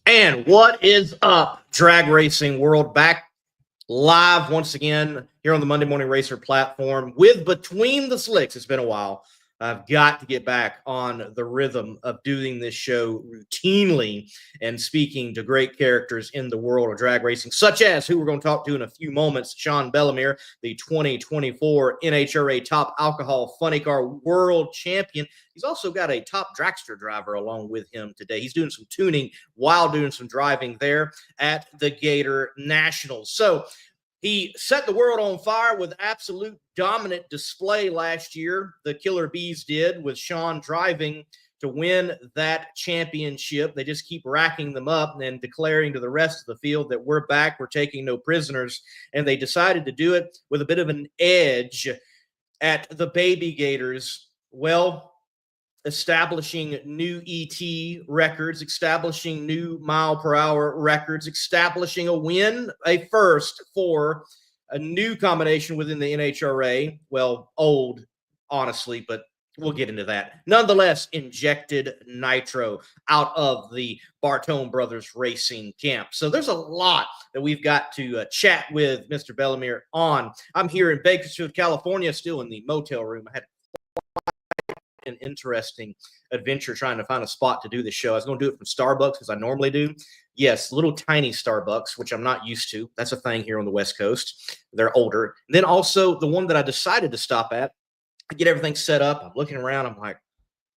And what is up, drag racing world? Back live once again here on the Monday Morning Racer platform with Between the Slicks. It's been a while. I've got to get back on the rhythm of doing this show routinely and speaking to great characters in the world of drag racing, such as who we're going to talk to in a few moments, Sean Bellemuer, the 2024 NHRA Top Alcohol Funny Car World Champion. He's also got a top dragster driver along with him today. He's doing some tuning while doing some driving there at the Gator Nationals. So he set the world on fire with absolute dominant display last year. The Killer Bees did, with Sean driving to win that championship. They just keep racking them up and declaring to the rest of the field that we're back, we're taking no prisoners. And they decided to do it with a bit of an edge at the Baby Gators. Well, establishing new ET records, establishing new mile per hour records, establishing a win, a first for a new combination within the NHRA. Well, old, honestly, but we'll get into that. Nonetheless, injected nitro out of the Bartone Brothers Racing camp. So there's a lot that we've got to chat with Mr. Bellemuer on. I'm here in Bakersfield, California, still in the motel room. I had an interesting adventure trying to find a spot to do this show. I was going to do it from Starbucks, as I normally do. Yes, little tiny Starbucks, which I'm not used to. That's a thing here on the West Coast. They're older. And then also the one that I decided to stop at, I get everything set up. I'm looking around. I'm like,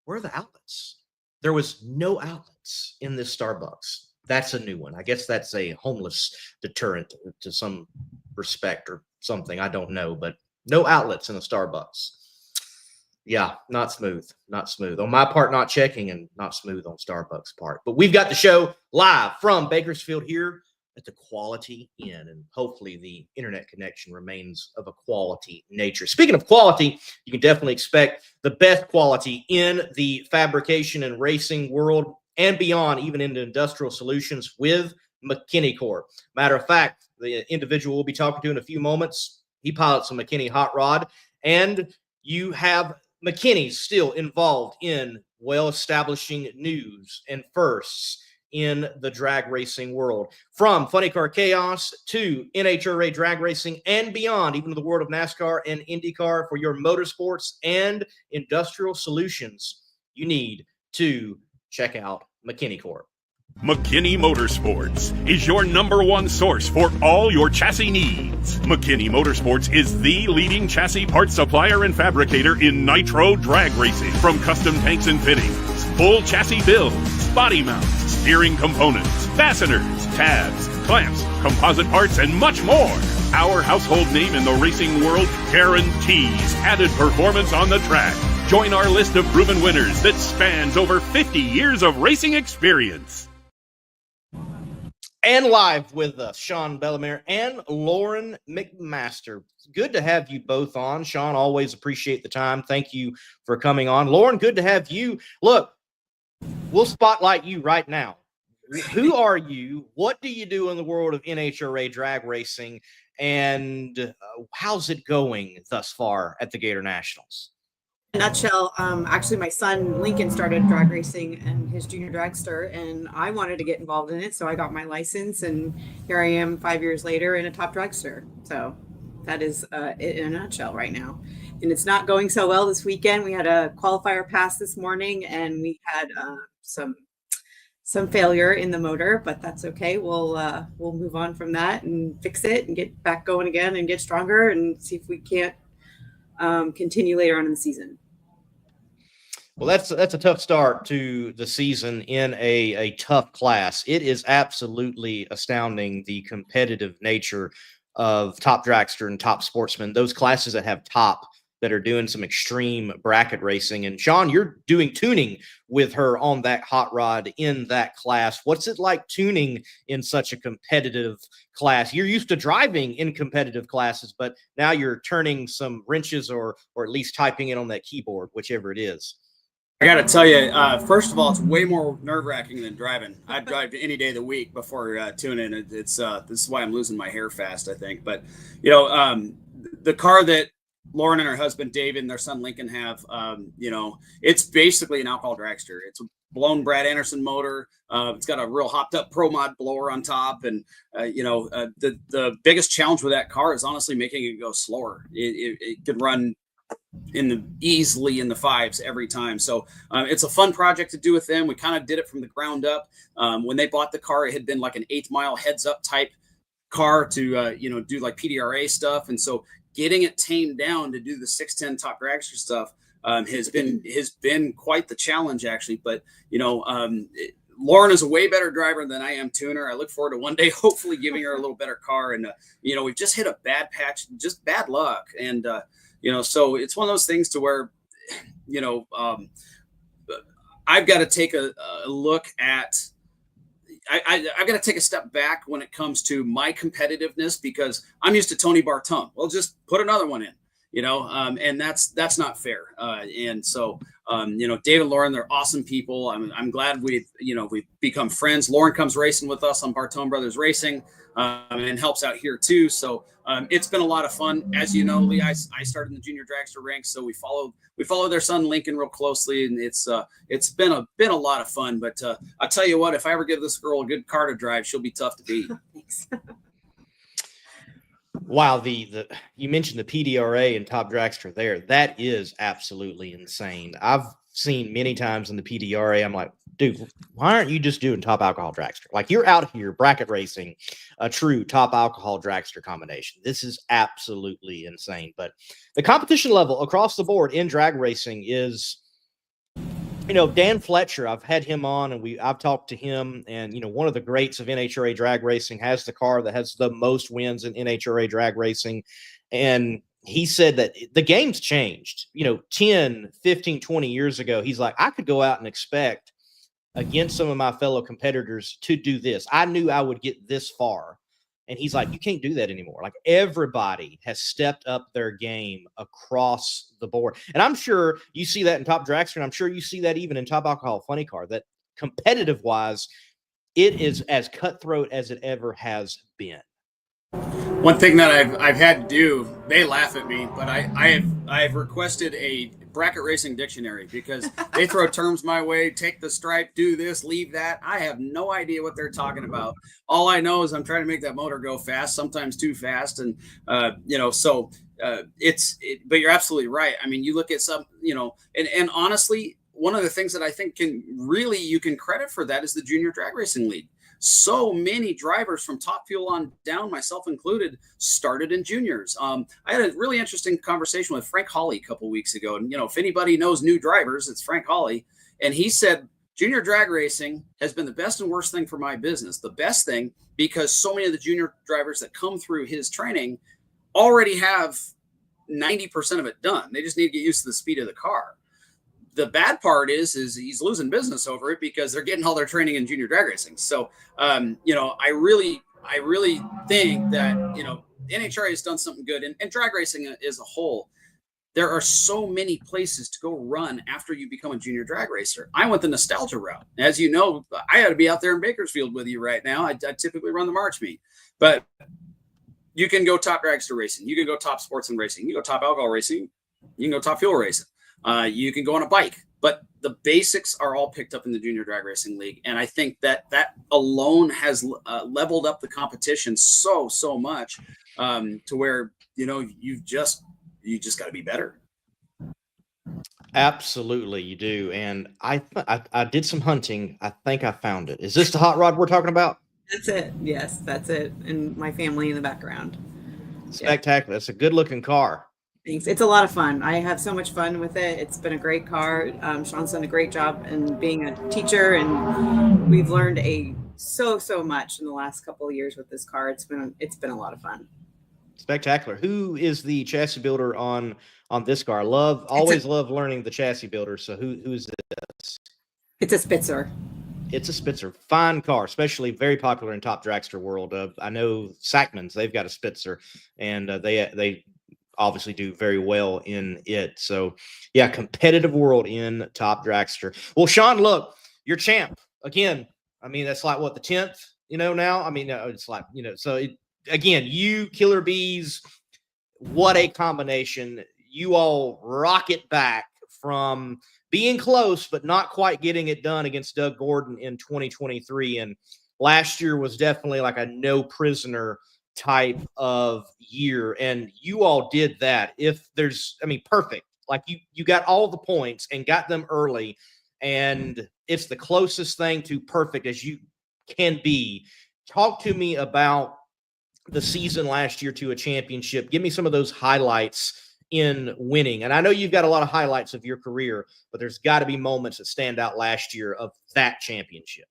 where are the outlets? There was no outlets in this Starbucks. That's a new one. I guess that's a homeless deterrent to some respect or something. I don't know, but no outlets in a Starbucks. Yeah, not smooth. Not smooth. On my part, not checking, and not smooth on Starbucks' part. But we've got the show live from Bakersfield here at the Quality Inn, and hopefully the internet connection remains of a quality nature. Speaking of quality, you can definitely expect the best quality in the fabrication and racing world and beyond, even into industrial solutions with McKinney Corp. Matter of fact, the individual we'll be talking to in a few moments, he pilots a McKinney hot rod, and you have McKinney's still involved in, well, establishing news and firsts in the drag racing world. From Funny Car Chaos to NHRA drag racing and beyond, even to the world of NASCAR and IndyCar, for your motorsports and industrial solutions, you need to check out McKinney Corp. McKinney Motorsports is your #1 source for all your chassis needs. McKinney Motorsports is the leading chassis parts supplier and fabricator in nitro drag racing. From custom tanks and fittings, full chassis builds, body mounts, steering components, fasteners, tabs, clamps, composite parts, and much more. Our household name in the racing world guarantees added performance on the track. Join our list of proven winners that spans over 50 years of racing experience. And live with us, Sean Bellemuer and Lauren McMaster. Good to have you both on. Sean, always appreciate the time. Thank you for coming on. Lauren, good to have you. Look, we'll spotlight you right now. Who are you? What do you do in the world of NHRA drag racing? And how's it going thus far at the Gator Nationals? In a nutshell, actually my son Lincoln started drag racing and his junior dragster, and I wanted to get involved in it, so I got my license, and here I am 5 years later in a top dragster. So that is it in a nutshell right now. And it's not going so well this weekend. We had a qualifier pass this morning, and we had some failure in the motor, but that's okay. We'll move on from that and fix it and get back going again and get stronger and see if we can't continue later on in the season. Well, that's a tough start to the season in a tough class. It is absolutely astounding, the competitive nature of top dragster and top sportsman, those classes that have top that are doing some extreme bracket racing. And Sean, you're doing tuning with her on that hot rod in that class. What's it like tuning in such a competitive class? You're used to driving in competitive classes, but now you're turning some wrenches or at least typing it on that keyboard, whichever it is. I got to tell you, first of all, it's way more nerve-wracking than driving. I'd drive any day of the week before tuning. This is why I'm losing my hair fast, I think. But, you know, the car that Lauren and her husband David and their son Lincoln have, it's basically an alcohol dragster. It's a blown Brad Anderson motor. It's got a real hopped up Pro Mod blower on top, and the biggest challenge with that car is honestly making it go slower. It can run easily in the fives every time. So it's a fun project to do with them. We kind of did it from the ground up. When they bought the car, it had been like an 8th mile heads up type car to do like PDRA stuff, and so getting it tamed down to do the 610 top dragster stuff has been quite the challenge, actually. But Lauren is a way better driver than I am tuner. I look forward to one day hopefully giving her a little better car. And we've just hit a bad patch, just bad luck, and so it's one of those things to where I've got to take a look at. I've got to take a step back when it comes to my competitiveness, because I'm used to Tony Bartum. Well, just put another one in, and that's not fair. And so, Dave and Lauren, they're awesome people. I'm glad we've become friends. Lauren comes racing with us on Bartum Brothers Racing, and helps out here too. So it's been a lot of fun. As you know, Lee, I started in the junior dragster ranks, so we follow their son Lincoln real closely, and it's been a lot of fun. But I'll tell you what, if I ever give this girl a good car to drive, she'll be tough to beat. Thanks. Wow, you mentioned the PDRA and top dragster there. That is absolutely insane. I've seen many times in the PDRA, I'm like, dude, why aren't you just doing top alcohol dragster? Like, you're out here bracket racing a true top alcohol dragster combination. This is absolutely insane. But the competition level across the board in drag racing is, Dan Fletcher, I've had him on and I've talked to him, and, one of the greats of NHRA drag racing, has the car that has the most wins in NHRA drag racing. And he said that the game's changed, 10, 15, 20 years ago. He's like, I could go out and expect against some of my fellow competitors to do this. I knew I would get this far. And he's like, you can't do that anymore. Like, everybody has stepped up their game across the board. And I'm sure you see that in top dragster, and I'm sure you see that even in top alcohol funny car, that competitive wise, it is as cutthroat as it ever has been. One thing that I've had to do, they laugh at me, but I've requested a bracket racing dictionary, because they throw terms my way, take the stripe, do this, leave that. I have no idea what they're talking about. All I know is I'm trying to make that motor go fast, sometimes too fast. And, but you're absolutely right. I mean, you look at some, and honestly, one of the things that I think you can credit for that is the Junior Drag Racing League. So many drivers from Top Fuel on down, myself included, started in juniors. I had a really interesting conversation with Frank Hawley a couple weeks ago. And, if anybody knows new drivers, it's Frank Hawley. And he said, junior drag racing has been the best and worst thing for my business. The best thing, because so many of the junior drivers that come through his training already have 90% of it done. They just need to get used to the speed of the car. The bad part is he's losing business over it, because they're getting all their training in junior drag racing. So, I really think that, NHRA has done something good, and drag racing as a whole. There are so many places to go run after you become a junior drag racer. I went the nostalgia route. As you know, I got to be out there in Bakersfield with you right now. I typically run the March meet, but you can go top dragster racing. You can go top sports and racing. You can go top alcohol racing. You can go top fuel racing. You can go on a bike, but the basics are all picked up in the Junior Drag Racing League. And I think that alone has leveled up the competition so much, to where, you just got to be better. Absolutely, you do. And I did some hunting. I think I found it. Is this the hot rod we're talking about? That's it. Yes, that's it. And my family in the background. Spectacular. It's a good looking car. Thanks. It's a lot of fun. I have so much fun with it. It's been a great car. Sean's done a great job in being a teacher, and we've learned so much in the last couple of years with this car. It's been a lot of fun. Spectacular. Who is the chassis builder on this car? Always love learning the chassis builder. So who is this? It's a Spitzer. It's a Spitzer. Fine car, especially very popular in top dragster world. I know Sackman's, they've got a Spitzer, and they obviously do very well in it. So yeah, competitive world in top dragster. Well, Sean, look, you're champ again. I mean, that's like what, the 10th, now. I mean, it's like, so again, you Killer Bees, what a combination. you all rocket back from being close, but not quite getting it done against Doug Gordon in 2023. And last year was definitely like a no prisoner type of year. And you all did that. Perfect. Like you got all the points and got them early. And it's the closest thing to perfect as you can be. Talk to me about the season last year to a championship. Give me some of those highlights in winning. And I know you've got a lot of highlights of your career, but there's got to be moments that stand out last year of that championship.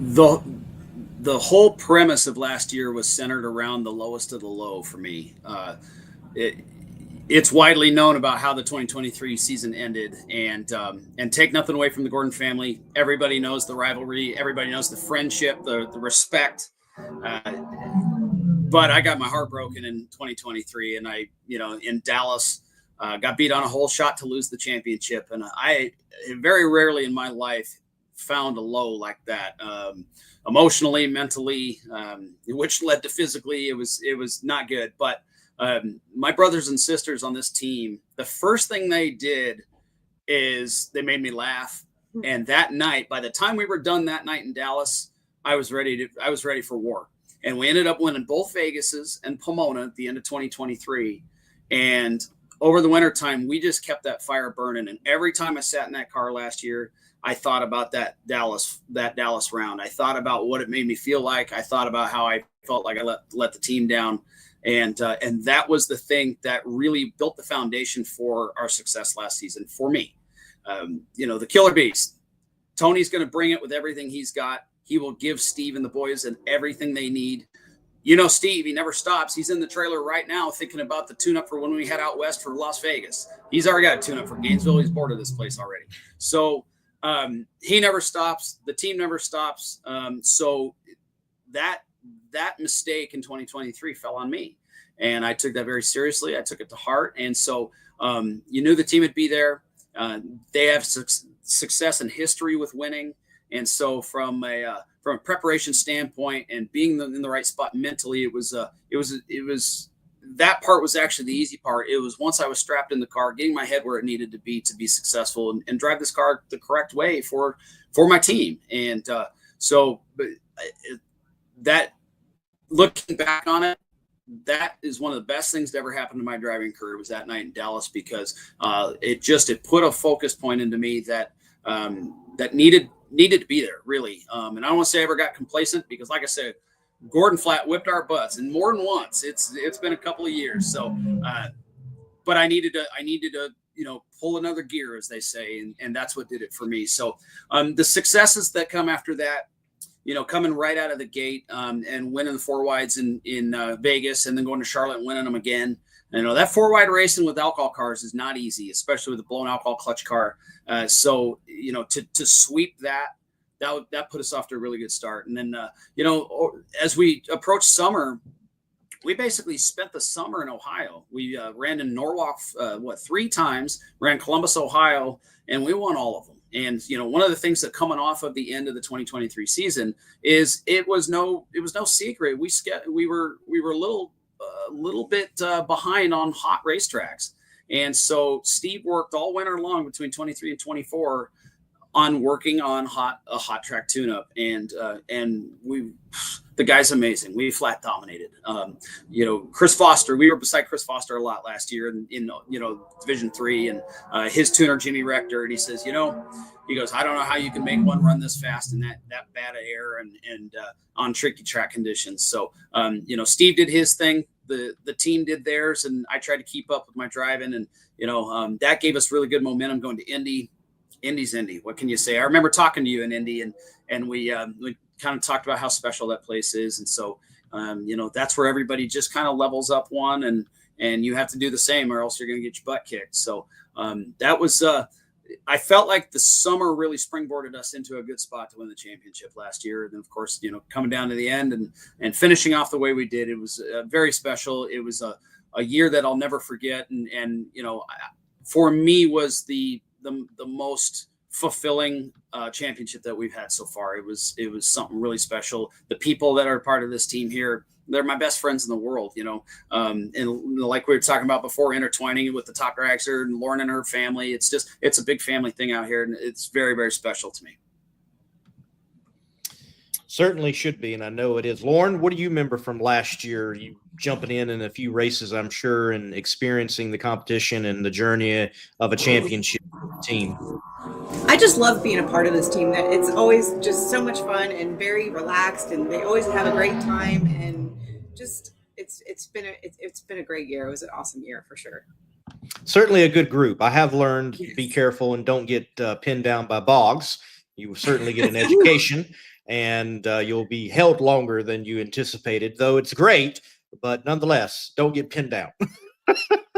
The whole premise of last year was centered around the lowest of the low for me. It's widely known about how the 2023 season ended, and take nothing away from the Gordon family. Everybody knows the rivalry. Everybody knows the friendship, the respect. But I got my heart broken in 2023, and in Dallas, got beat on a hole shot to lose the championship. And I very rarely in my life found a low like that, emotionally, mentally, which led to physically. It was not good. But my brothers and sisters on this team, the first thing they did is they made me laugh. And that night, by the time we were done that night in Dallas, I was ready for war. And we ended up winning both Vegas's and Pomona at the end of 2023. And over the wintertime, we just kept that fire burning. And every time I sat in that car last year, I thought about that Dallas round. I thought about what it made me feel like. I thought about how I felt like I let the team down. And that was the thing that really built the foundation for our success last season for me. The killer beast. Tony's going to bring it with everything he's got. He will give Steve and the boys and everything they need. Steve, he never stops. He's in the trailer right now thinking about the tune-up for when we head out west for Las Vegas. He's already got a tune-up for Gainesville. He's bored of this place already. So he never stops. The team never stops. So that mistake in 2023 fell on me. And I took that very seriously. I took it to heart. And so you knew the team would be there. They have success and history with winning. And so from a preparation standpoint and being in the right spot mentally, it was that part was actually the easy part. It was once I was strapped in the car, getting my head where it needed to be successful and drive this car the correct way for my team. And that looking back on it, that is one of the best things that ever happened to my driving career was that night in Dallas, because it put a focus point into me that needed to be there, really. And I don't want to say I ever got complacent, because like I said, Gordon flat whipped our butts, and more than once. It's been a couple of years. So, but I needed to pull another gear, as they say. And that's what did it for me. So, the successes that come after that, coming right out of the gate, and winning the four wides in Vegas, and then going to Charlotte and winning them again. That four wide racing with alcohol cars is not easy, especially with a blown alcohol clutch car. So to sweep that put us off to a really good start. And then, as we approach summer, we basically spent the summer in Ohio. We ran in Norwalk, 3 times, ran Columbus, Ohio, and we won all of them. And, one of the things that coming off of the end of the 2023 season is it was no secret. We were a little bit behind on hot racetracks. And so Steve worked all winter long between 23 and 24 on working on a hot track tune-up. And the guy's amazing. We flat dominated. Chris Foster, we were beside Chris Foster a lot last year in Division 3, and his tuner, Jimmy Rector. And he says, he goes, I don't know how you can make one run this fast in that bad of air and on tricky track conditions. So, Steve did his thing. The team did theirs, and I tried to keep up with my driving, and that gave us really good momentum going to Indy. Indy's Indy. What can you say? I remember talking to you in Indy, and we kind of talked about how special that place is, and so that's where everybody just kind of levels up one, and you have to do the same, or else you're going to get your butt kicked. So that was I felt like the summer really springboarded us into a good spot to win the championship last year. And then, of course, coming down to the end and finishing off the way we did, it was very special. It was a year that I'll never forget. And for me was the most fulfilling championship that we've had so far. It was something really special. The people that are part of this team here, they're my best friends in the world, and like we were talking about before, intertwining with the top dragster and Lauren and her family. It's a big family thing out here, and it's very, very special to me. Certainly should be, and I know it is. Lauren, what do you remember from last year? You jumping in a few races, I'm sure, and experiencing the competition and the journey of a championship team. I just love being a part of this team. That it's always just so much fun and very relaxed, and they always have a great time. And just it's been a great year. It was an awesome year for sure. Certainly a good group. I have learned be careful and don't get pinned down by bogs. You will certainly get an education, and you'll be held longer than you anticipated. Though it's great, but nonetheless, don't get pinned down.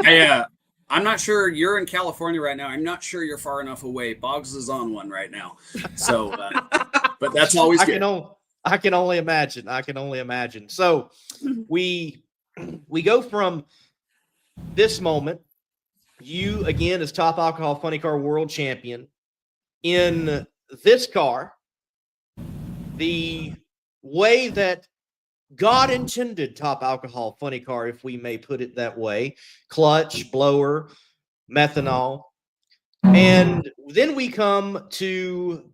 Yeah. I'm not sure you're in California right now. I'm not sure you're far enough away. Boggs is on one right now. So, but that's always good. I can only imagine. I can only imagine. So we go from this moment, you again as top alcohol funny car world champion in this car, the way that God intended top alcohol funny car, if we may put it that way, clutch, blower, methanol. And then we come to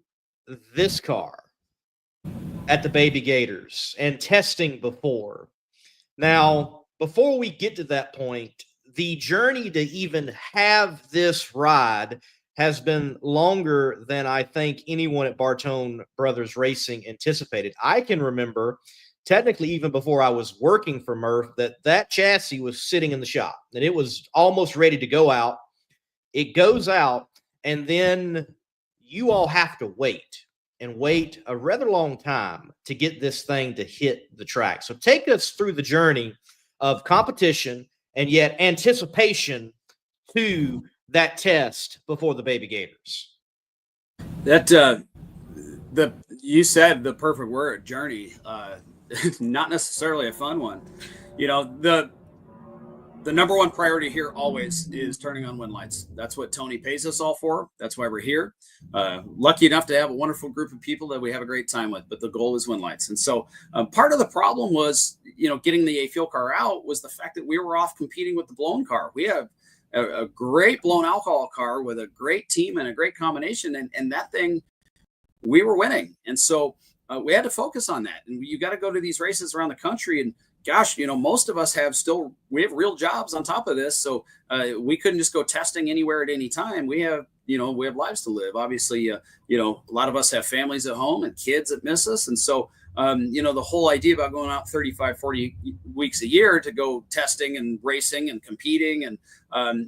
this car at the Baby Gators and testing before. Now, before we get to that point, the journey to even have this ride has been longer than I think anyone at Bartone Brothers Racing anticipated. I can remember technically even before I was working for Murph, that chassis was sitting in the shop and it was almost ready to go out. It goes out, and then you all have to wait a rather long time to get this thing to hit the track. So take us through the journey of competition and yet anticipation to that test before the Baby Gators. That you said the perfect word, journey. Not necessarily a fun one. The number one priority here always is turning on wind lights. That's what Tony pays us all for. That's why we're here. Lucky enough to have a wonderful group of people that we have a great time with, but the goal is wind lights. And so part of the problem was, getting the A fuel car out was the fact that we were off competing with the blown car. We have a great blown alcohol car with a great team and a great combination. And that thing, we were winning. And so we had to focus on that. And you got to go to these races around the country. And gosh, most of us have real jobs on top of this. So we couldn't just go testing anywhere at any time. We have lives to live. Obviously, a lot of us have families at home and kids that miss us. And so, the whole idea about going out 35, 40 weeks a year to go testing and racing and competing, and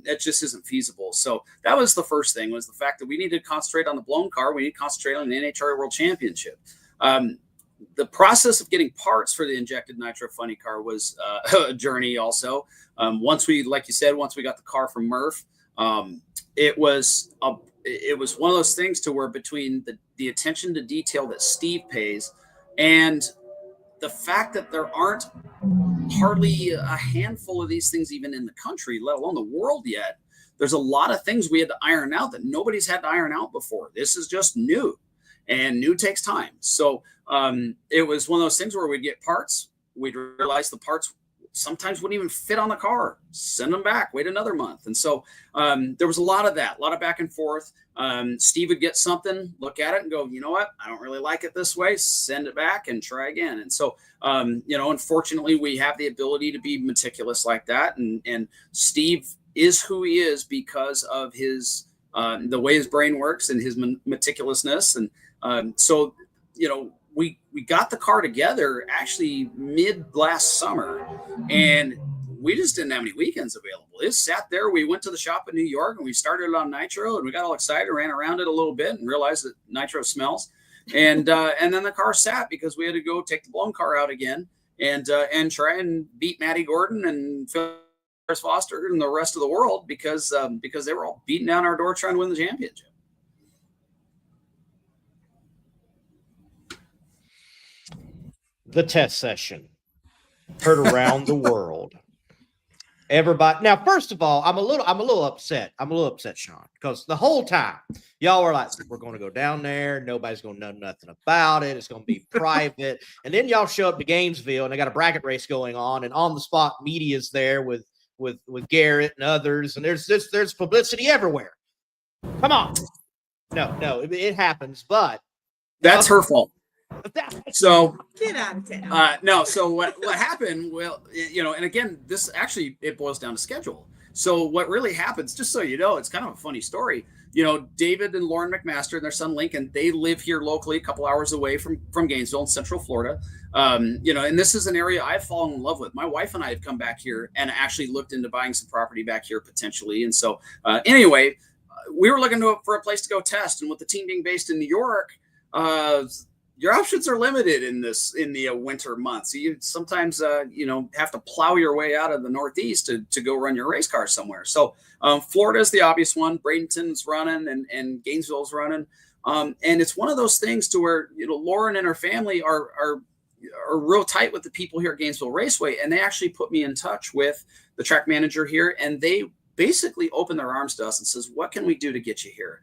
that just isn't feasible. So that was the first thing, was the fact that we needed to concentrate on the blown car. We need to concentrate on the NHRA World Championship. The process of getting parts for the injected nitro funny car was a journey also. Once we got the car from Murph, it was one of those things to where between the attention to detail that Steve pays and the fact that there aren't hardly a handful of these things even in the country, let alone the world yet, there's a lot of things we had to iron out that nobody's had to iron out before. This is just new. And new takes time. So it was one of those things where we'd get parts. We'd realize the parts sometimes wouldn't even fit on the car. Send them back. Wait another month. And so there was a lot of that, a lot of back and forth. Steve would get something, look at it and go, you know what? I don't really like it this way. Send it back and try again. And so, unfortunately, we have the ability to be meticulous like that. And Steve is who he is because of his the way his brain works and his meticulousness. And so, we got the car together actually mid last summer, and we just didn't have any weekends available. It sat there. We went to the shop in New York and we started it on nitro, and we got all excited, ran around it a little bit and realized that nitro smells. And then the car sat because we had to go take the blown car out again and try and beat Matty Gordon and Phil Foster and the rest of the world because they were all beating down our door trying to win the championship. The test session heard around the world. Everybody. Now, first of all, I'm a little upset. I'm a little upset, Sean, because the whole time y'all were like, we're going to go down there. Nobody's going to know nothing about it. It's going to be private. And then y'all show up to Gainesville and they got a bracket race going on, and on the spot media's there with Garrett and others. And there's publicity everywhere. Come on. No, it happens, but that's her fault. So get out of town. No. So what happened? Well, and again, this actually, it boils down to schedule. So what really happens, just so you know, it's kind of a funny story. David and Lauren McMaster and their son Lincoln, they live here locally, a couple hours away from Gainesville in Central Florida. And this is an area I've fallen in love with. My wife and I have come back here and actually looked into buying some property back here potentially. And so anyway, we were looking for a place to go test, and with the team being based in New York, your options are limited in the winter months. You sometimes have to plow your way out of the Northeast to go run your race car somewhere. So Florida is the obvious one. Bradenton's running and Gainesville's running, and it's one of those things to where Lauren and her family are real tight with the people here at Gainesville Raceway, and they actually put me in touch with the track manager here, and they basically open their arms to us and says, what can we do to get you here?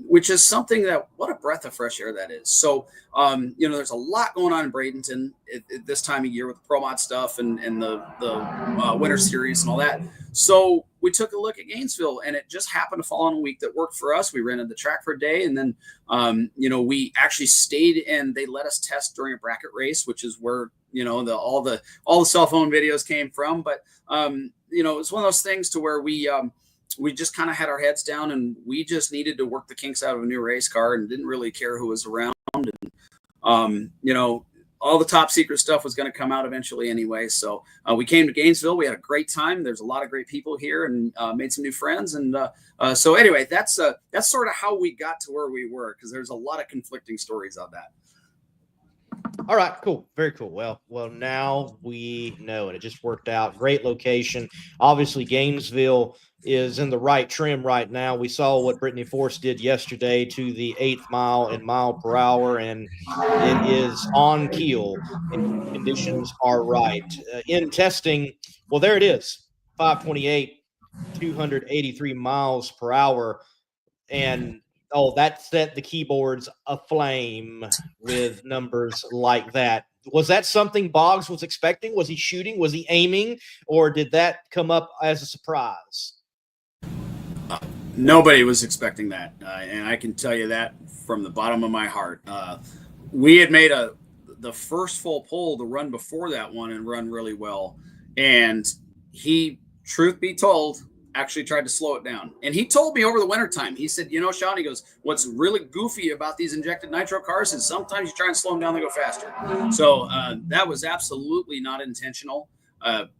Which is something that, what a breath of fresh air that is. So, there's a lot going on in Bradenton at this time of year with the Pro Mod stuff and the Winter Series and all that. So we took a look at Gainesville, and it just happened to fall on a week that worked for us. We rented the track for a day, and then, we actually stayed, and they let us test during a bracket race, which is where, all the cell phone videos came from. But, it's one of those things to where we just kind of had our heads down, and we just needed to work the kinks out of a new race car and didn't really care who was around. And, all the top secret stuff was going to come out eventually anyway. So we came to Gainesville. We had a great time. There's a lot of great people here, and made some new friends. And so anyway, that's sort of how we got to where we were, because there's a lot of conflicting stories on that. All right, cool. Very cool. Well, now we know it. It just worked out. Great location. Obviously, Gainesville is in the right trim right now. We saw what Brittany Force did yesterday to the 8th mile in mile per hour, and it is on keel, and conditions are right. In testing, well, there it is, 528, 283 miles per hour, and that set the keyboards aflame with numbers like that. Was that something Boggs was expecting? Was he shooting? Was he aiming? Or did that come up as a surprise? Nobody was expecting that. And I can tell you that from the bottom of my heart. We had made the first full pull the run before that one and run really well. And he, truth be told, actually tried to slow it down. And he told me over the wintertime, he said, Sean, he goes, what's really goofy about these injected nitro cars is sometimes you try and slow them down, they go faster. So that was absolutely not intentional.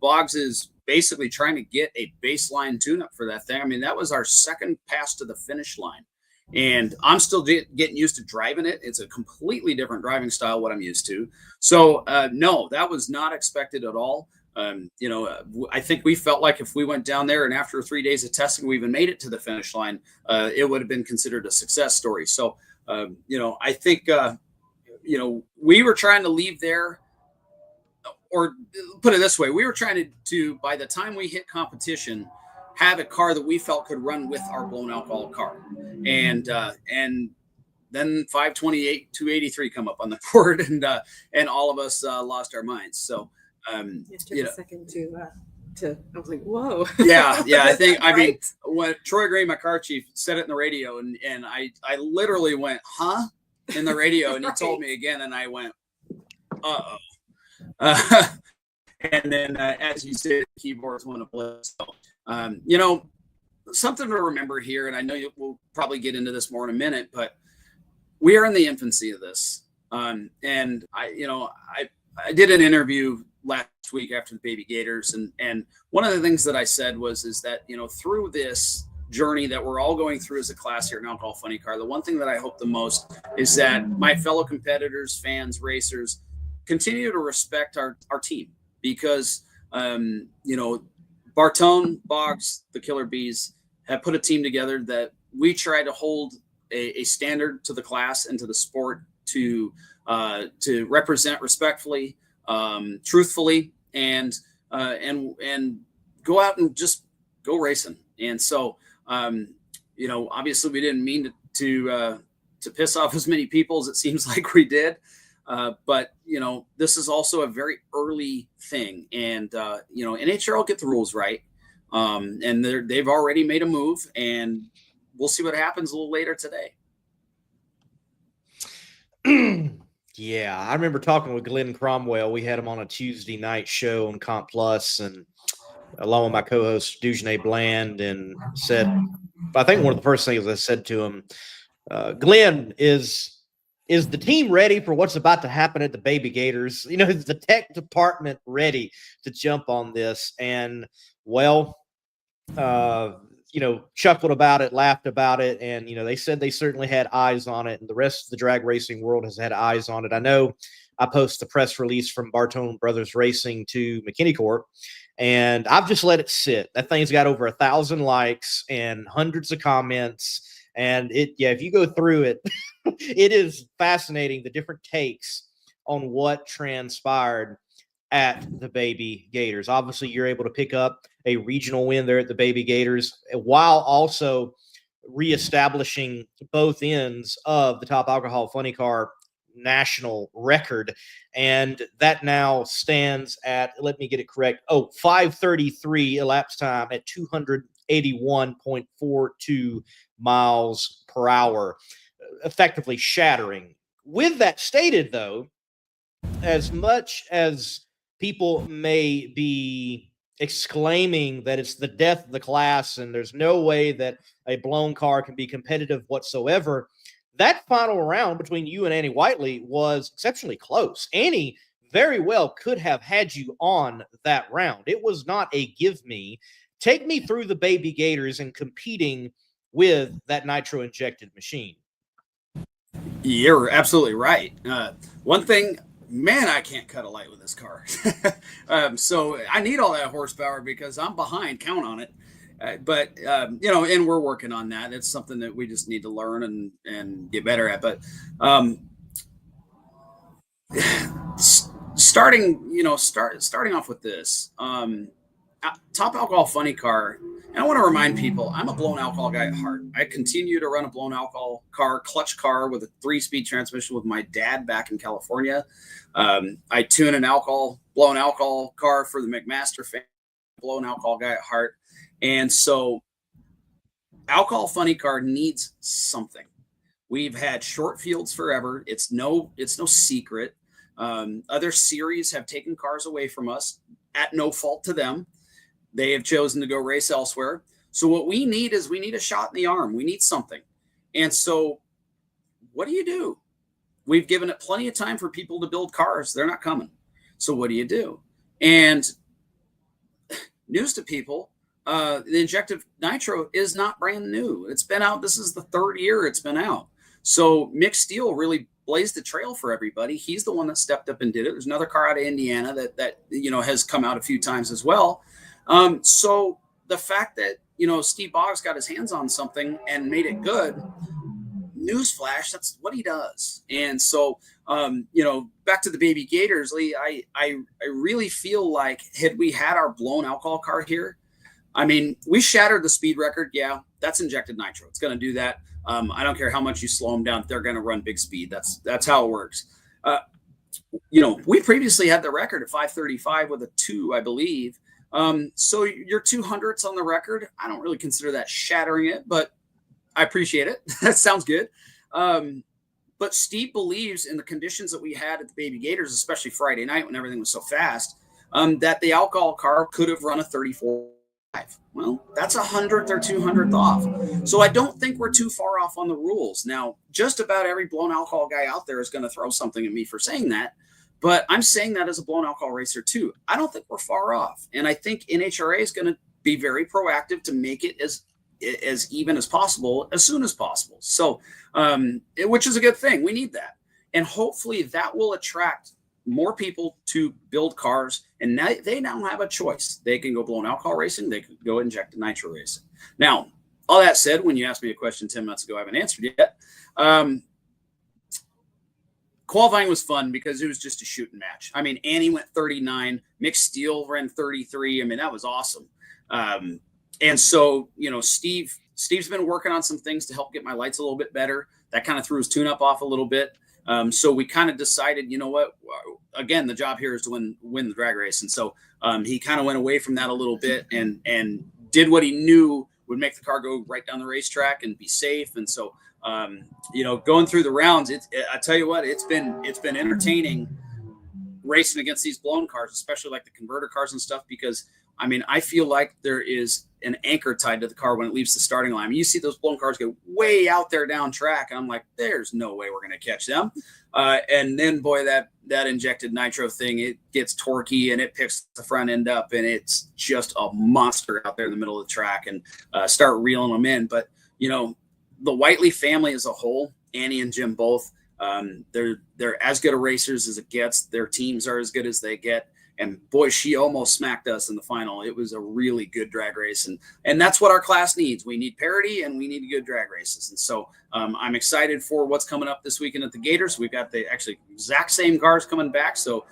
Boggs is basically trying to get a baseline tune-up for that thing. I mean, that was our second pass to the finish line. And I'm still getting used to driving it. It's a completely different driving style, what I'm used to. So, no, that was not expected at all. I think we felt like if we went down there and after 3 days of testing, we even made it to the finish line, it would have been considered a success story. So, I think, we were trying to leave there, or put it this way, we were trying to by the time we hit competition, have a car that we felt could run with our blown alcohol car. And then 528, 283 come up on the board, and all of us lost our minds. So, it took a second to I was like, whoa. Yeah. I think, right? I mean, when Troy Green, my car chief, said it in the radio, and I literally went, huh? In the radio, and he told me again, and I went, uh-oh. And then, as you said, keyboards went a blitz. So, something to remember here, and I know we'll probably get into this more in a minute, but we are in the infancy of this. And I did an interview last week after the Baby Gators, and one of the things that I said is that through this journey that we're all going through as a class here at Alcohol Funny Car, the one thing that I hope the most is that my fellow competitors, fans, racers continue to respect our team, because Bartone, Boggs, the Killer Bees have put a team together that we try to hold a standard to the class and to the sport to represent respectfully, truthfully, and go out and just go racing. And so, obviously we didn't mean to piss off as many people as it seems like we did. But this is also a very early thing, and NHRA will get the rules right. And they've already made a move, and we'll see what happens a little later today. Yeah, I remember talking with Glenn Cromwell. We had him on a Tuesday night show on Comp Plus, and along with my co-host Dujane Bland, and said, I think one of the first things I said to him, Glenn, is the team ready for what's about to happen at the Baby Gators? Is the tech department ready to jump on this? And chuckled about it, laughed about it. And, they said they certainly had eyes on it. And the rest of the drag racing world has had eyes on it. I know I posted the press release from Bartone Brothers Racing to McKinney Corp, and I've just let it sit. That thing's got over 1,000 likes and hundreds of comments. And if you go through it, it is fascinating, the different takes on what transpired at the Baby Gators. Obviously, you're able to pick up a regional win there at the Baby Gators, while also reestablishing both ends of the Top Alcohol Funny Car national record. And that now stands at, let me get it correct, 5:33 elapsed time at 281.42 miles per hour, effectively shattering. With that stated, though, as much as people may be exclaiming that it's the death of the class and there's no way that a blown car can be competitive whatsoever, that final round between you and Annie Whiteley was exceptionally close. Annie very well could have had you on that round. It was not a give me. Take me through the Baby Gators and competing with that nitro injected machine. You're absolutely right. One thing, man, I can't cut a light with this car. So I need all that horsepower because I'm behind. Count on it. But and we're working on that. It's something that we just need to learn and get better at. But starting off with this, Top Alcohol Funny Car. And I want to remind people, I'm a blown alcohol guy at heart. I continue to run a blown alcohol car, clutch car with a 3-speed transmission with my dad back in California. I tune an blown alcohol car for the McMaster family, blown alcohol guy at heart. And so Alcohol Funny Car needs something. We've had short fields forever. It's no secret. Other series have taken cars away from us at no fault to them. They have chosen to go race elsewhere. So what we need is a shot in the arm. We need something. And so what do? We've given it plenty of time for people to build cars. They're not coming. So what do? And news to people, the injective nitro is not brand new. It's been out. This is the 3rd year it's been out. So Mick Steele really blazed the trail for everybody. He's the one that stepped up and did it. There's another car out of Indiana that has come out a few times as well. So the fact that, Steve Boggs got his hands on something and made it good, newsflash, that's what he does. And so, back to the Baby Gators, Lee, I really feel like had we had our blown alcohol car here, I mean, we shattered the speed record. Yeah, that's injected nitro. It's going to do that. I don't care how much you slow them down. They're going to run big speed. That's how it works. We previously had the record at 5:35 with a 2, I believe. So your 200ths on the record, I don't really consider that shattering it, but I appreciate it. That sounds good. But Steve believes in the conditions that we had at the Baby Gators, especially Friday night when everything was so fast, that the alcohol car could have run a 34. Well, that's 100th or 200th off. So I don't think we're too far off on the rules. Now, just about every blown alcohol guy out there is going to throw something at me for saying that, but I'm saying that as a blown alcohol racer too. I don't think we're far off. And I think NHRA is going to be very proactive to make it as even as possible, as soon as possible. So, which is a good thing. We need that. And hopefully that will attract more people to build cars, and now they now have a choice. They can go blown alcohol racing. They could go injected nitro racing. Now, all that said, when you asked me a question 10 minutes ago, I haven't answered yet. Qualifying was fun because it was just a shooting match. I mean, Annie went 39. Mick Steele ran 33. I mean, that was awesome. And so, Steve's been working on some things to help get my lights a little bit better. That kind of threw his tune-up off a little bit. So we kind of decided, you know what, again, the job here is to win the drag race. And so he kind of went away from that a little bit and did what he knew would make the car go right down the racetrack and be safe. And so, going through the rounds, I tell you what, it's been entertaining racing against these blown cars, especially like the converter cars and stuff, because I feel like there is an anchor tied to the car when it leaves the starting line. You see those blown cars go way out there down track, and I'm like, there's no way we're going to catch them. And then, boy, that injected nitro thing, it gets torquey and it picks the front end up, and it's just a monster out there in the middle of the track, and start reeling them in. But, the Whiteley family as a whole, Annie and Jim both, they're as good a racers as it gets. Their teams are as good as they get. And boy, she almost smacked us in the final. It was a really good drag race. And that's what our class needs. We need parity and we need good drag races. And so I'm excited for what's coming up this weekend at the Gators. We've got the actually exact same cars coming back. So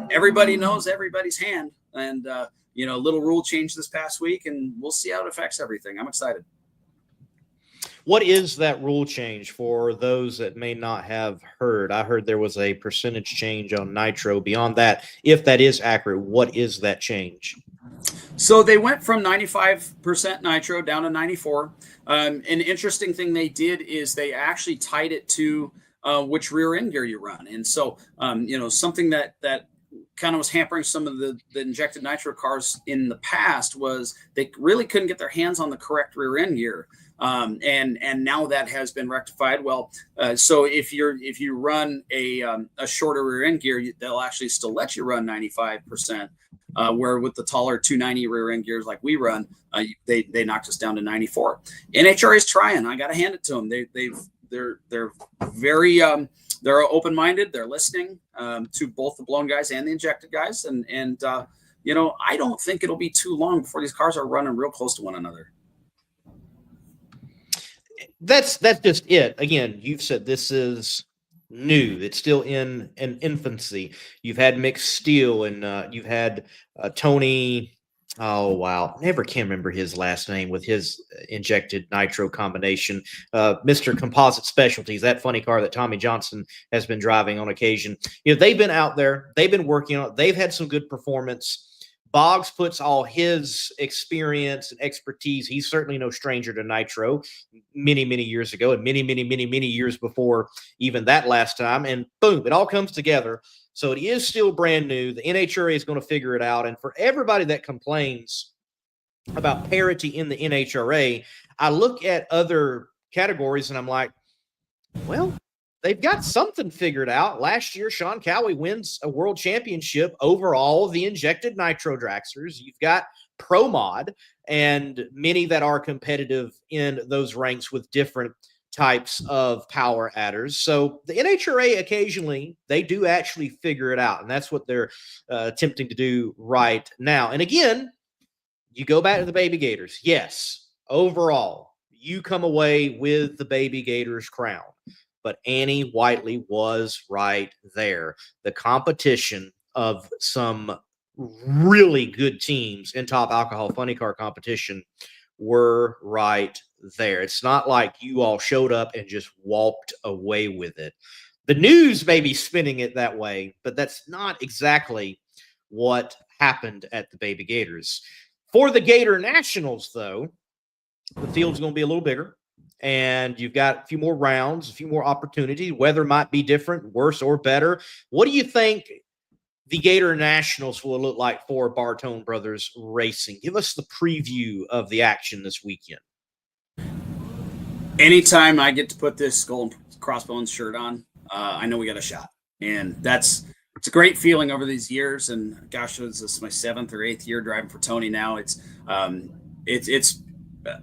everybody knows everybody's hand. And, little rule change this past week, and we'll see how it affects everything. I'm excited. What is that rule change for those that may not have heard? I heard there was a percentage change on nitro. Beyond that, if that is accurate, what is that change? So they went from 95% nitro down to 94. An interesting thing they did is they actually tied it to which rear end gear you run. And so, something that kind of was hampering some of the injected nitro cars in the past was they really couldn't get their hands on the correct rear end gear. And now that has been rectified. Well, so if you run a shorter rear end gear, they'll actually still let you run 95%. Where with the taller 290 rear end gears like we run, they knocked us down to 94. NHRA is trying. I got to hand it to them. They're very they're open-minded. They're listening to both the blown guys and the injected guys, and I don't think it'll be too long before these cars are running real close to one another. That's just it. Again, you've said this is new. It's still in an infancy. You've had mixed steel, and you've had Tony. Oh wow, never can remember his last name with his injected nitro combination. Mr. Composite Specialties, that funny car that Tommy Johnson has been driving on occasion. They've been out there. They've been working on it. They've had some good performance. Boggs puts all his experience and expertise. He's certainly no stranger to nitro many, many years ago, and many, many, many, many years before even that last time. And boom, it all comes together. So it is still brand new. The NHRA is going to figure it out. And for everybody that complains about parity in the NHRA, I look at other categories and I'm like, well, they've got something figured out. Last year, Sean Cowie wins a world championship over all of the injected nitro dragsters. You've got Pro Mod and many that are competitive in those ranks with different types of power adders. So the NHRA occasionally, they do actually figure it out. And that's what they're attempting to do right now. And again, you go back to the Baby Gators. Yes, overall, you come away with the Baby Gators crown. But Annie Whiteley was right there. The competition of some really good teams in top alcohol funny car competition were right there. It's not like you all showed up and just walked away with it. The news may be spinning it that way, but that's not exactly what happened at the Baby Gators. For the Gator Nationals, though, the field's going to be a little bigger. And you've got a few more rounds, a few more opportunities. Weather might be different, worse or better. What do you think the Gator Nationals will look like for Bartone Brothers Racing? Give us the preview of the action this weekend. Anytime I get to put this Skull and Crossbones shirt on, I know we got a shot. And it's a great feeling over these years. And gosh, this is my 7th or 8th year driving for Tony now.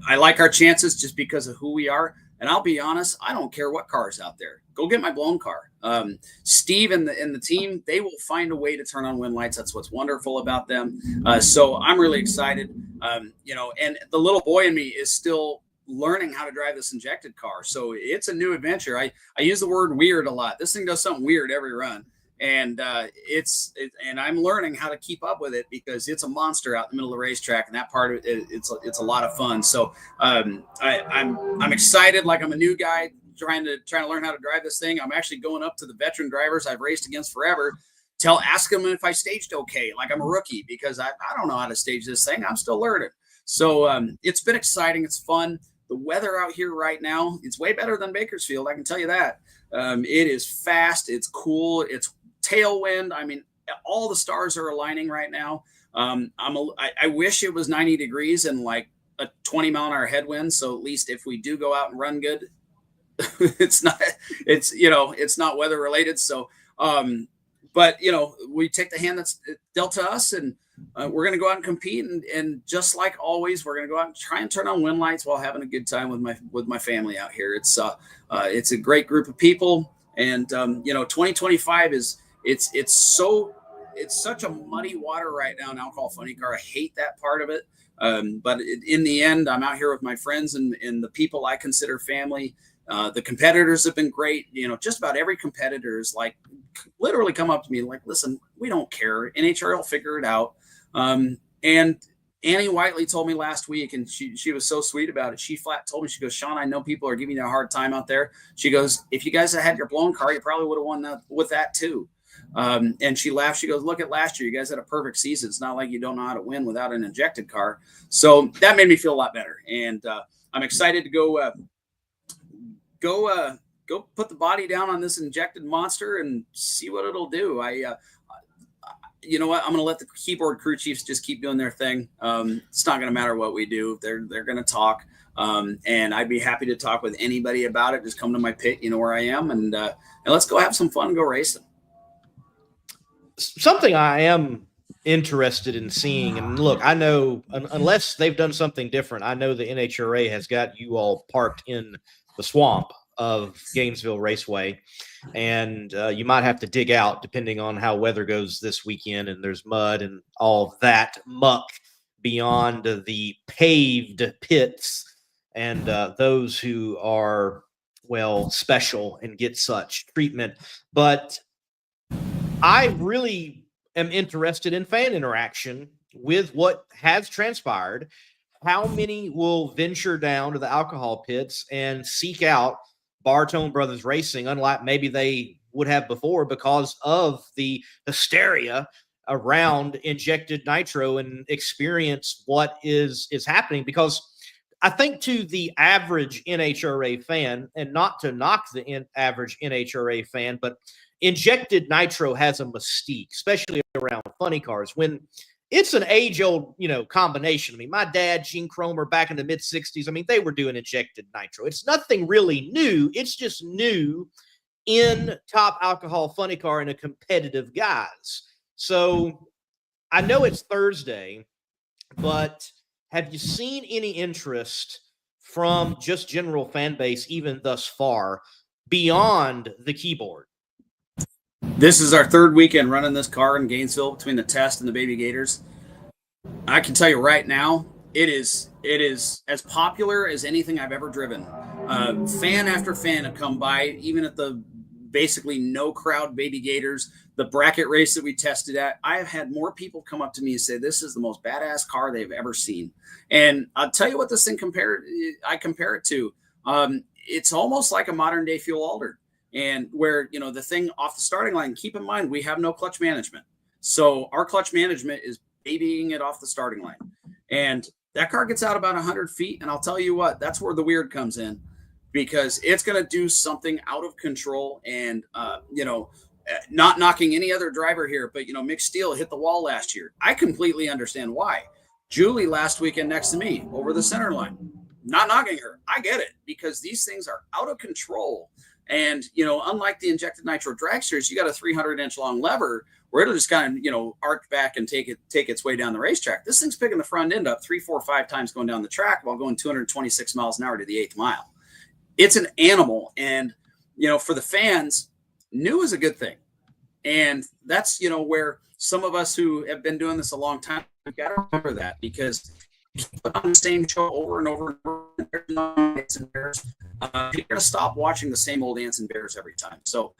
I like our chances just because of who we are. And I'll be honest, I don't care what car is out there. Go get my blown car. Steve and the team, they will find a way to turn on wind lights. That's what's wonderful about them. So I'm really excited. And the little boy in me is still learning how to drive this injected car. So it's a new adventure. I use the word weird a lot. This thing does something weird every run. and and I'm learning how to keep up with it because it's a monster out in the middle of the racetrack, and that part of it, it's a lot of fun. So I'm excited, like I'm a new guy trying to learn how to drive this thing. I'm actually going up to the veteran drivers I've raced against forever, ask them if I staged okay, like I'm a rookie, because I don't know how to stage this thing. I'm still learning. So it's been exciting. It's fun. The weather out here right now, it's way better than Bakersfield, I can tell you that. It is fast. It's cool. It's tailwind. I mean, all the stars are aligning right now. I wish it was 90 degrees and like a 20-mile-an-hour headwind. So at least if we do go out and run good, it's not weather related. So, but we take the hand that's dealt to us, and we're going to go out and compete. And just like always, we're going to go out and try and turn on win lights while having a good time with my family out here. It's a great group of people. And, 2025 it's such a muddy water right now in alcohol funny car. I hate that part of it. But in the end, I'm out here with my friends and the people I consider family. The competitors have been great. Just about every competitor is like literally come up to me like, listen, we don't care. NHRA will figure it out. And Annie Whiteley told me last week, and she was so sweet about it. She flat told me, she goes, Sean, I know people are giving you a hard time out there. She goes, if you guys had your blown car, you probably would have won with that too. And she laughed. She goes, look at last year. You guys had a perfect season. It's not like you don't know how to win without an injected car. So that made me feel a lot better. And I'm excited to go put the body down on this injected monster and see what it'll do. You know what? I'm going to let the keyboard crew chiefs just keep doing their thing. It's not going to matter what we do. They're going to talk. And I'd be happy to talk with anybody about it. Just come to my pit. You know where I am. And let's go have some fun, go racing. Something I am interested in seeing, and look, I know unless they've done something different, I know the NHRA has got you all parked in the swamp of Gainesville Raceway, and you might have to dig out depending on how weather goes this weekend, and there's mud and all that muck beyond the paved pits, and those who are special and get such treatment. But I really am interested in fan interaction with what has transpired. How many will venture down to the alcohol pits and seek out Bartone Brothers Racing, unlike maybe they would have before because of the hysteria around injected nitro, and experience what is happening? Because I think to the average NHRA fan, and not to knock the average NHRA fan, but injected nitro has a mystique, especially around funny cars, when it's an age-old, combination. I mean, my dad, Gene Cromer, back in the mid-'60s, I mean, they were doing injected nitro. It's nothing really new. It's just new in top alcohol funny car in a competitive guise. So I know it's Thursday, but have you seen any interest from just general fan base, even thus far, beyond the keyboard? This is our third weekend running this car in Gainesville between the test and the Baby Gators. I can tell you right now, it is as popular as anything I've ever driven. Fan after fan have come by, even at the basically no crowd Baby Gators, the bracket race that we tested at. I have had more people come up to me and say, this is the most badass car they've ever seen. And I'll tell you what this thing I compare it to. It's almost like a modern day Fuel Alder. And where, the thing off the starting line, keep in mind, we have no clutch management. So our clutch management is babying it off the starting line. And that car gets out about 100 feet. And I'll tell you what, that's where the weird comes in, because it's going to do something out of control. And, not knocking any other driver here, but, Mick Steele hit the wall last year. I completely understand why. Julie last weekend next to me over the center line, not knocking her. I get it, because these things are out of control. And, unlike the injected nitro dragsters, you got a 300-inch long lever where it'll just kind of, arc back and take its way down the racetrack. This thing's picking the front end up 3, 4, 5 times going down the track while going 226 miles an hour to the 8th mile. It's an animal. And, for the fans, new is a good thing. And that's, where some of us who have been doing this a long time, we've got to remember that, because you put on the same show over and over and over, you're going to stop watching the same old ants and bears every time. So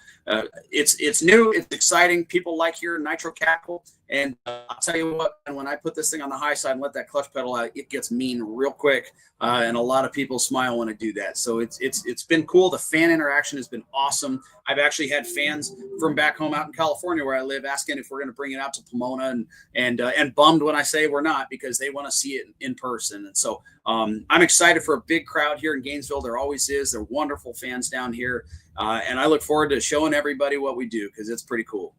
it's new, it's exciting. People like hearing nitro cackle, and I'll tell you what, when I put this thing on the high side and let that clutch pedal out, it gets mean real quick, and a lot of people smile when I do that. So it's been cool. The fan interaction has been awesome. I've actually had fans from back home out in California where I live asking if we're going to bring it out to Pomona, and bummed when I say we're not, because they want to see it in person. And so I'm excited for a big crowd here in Gainesville. There always is. They're wonderful fans down here. And I look forward to showing everybody what we do, because it's pretty cool.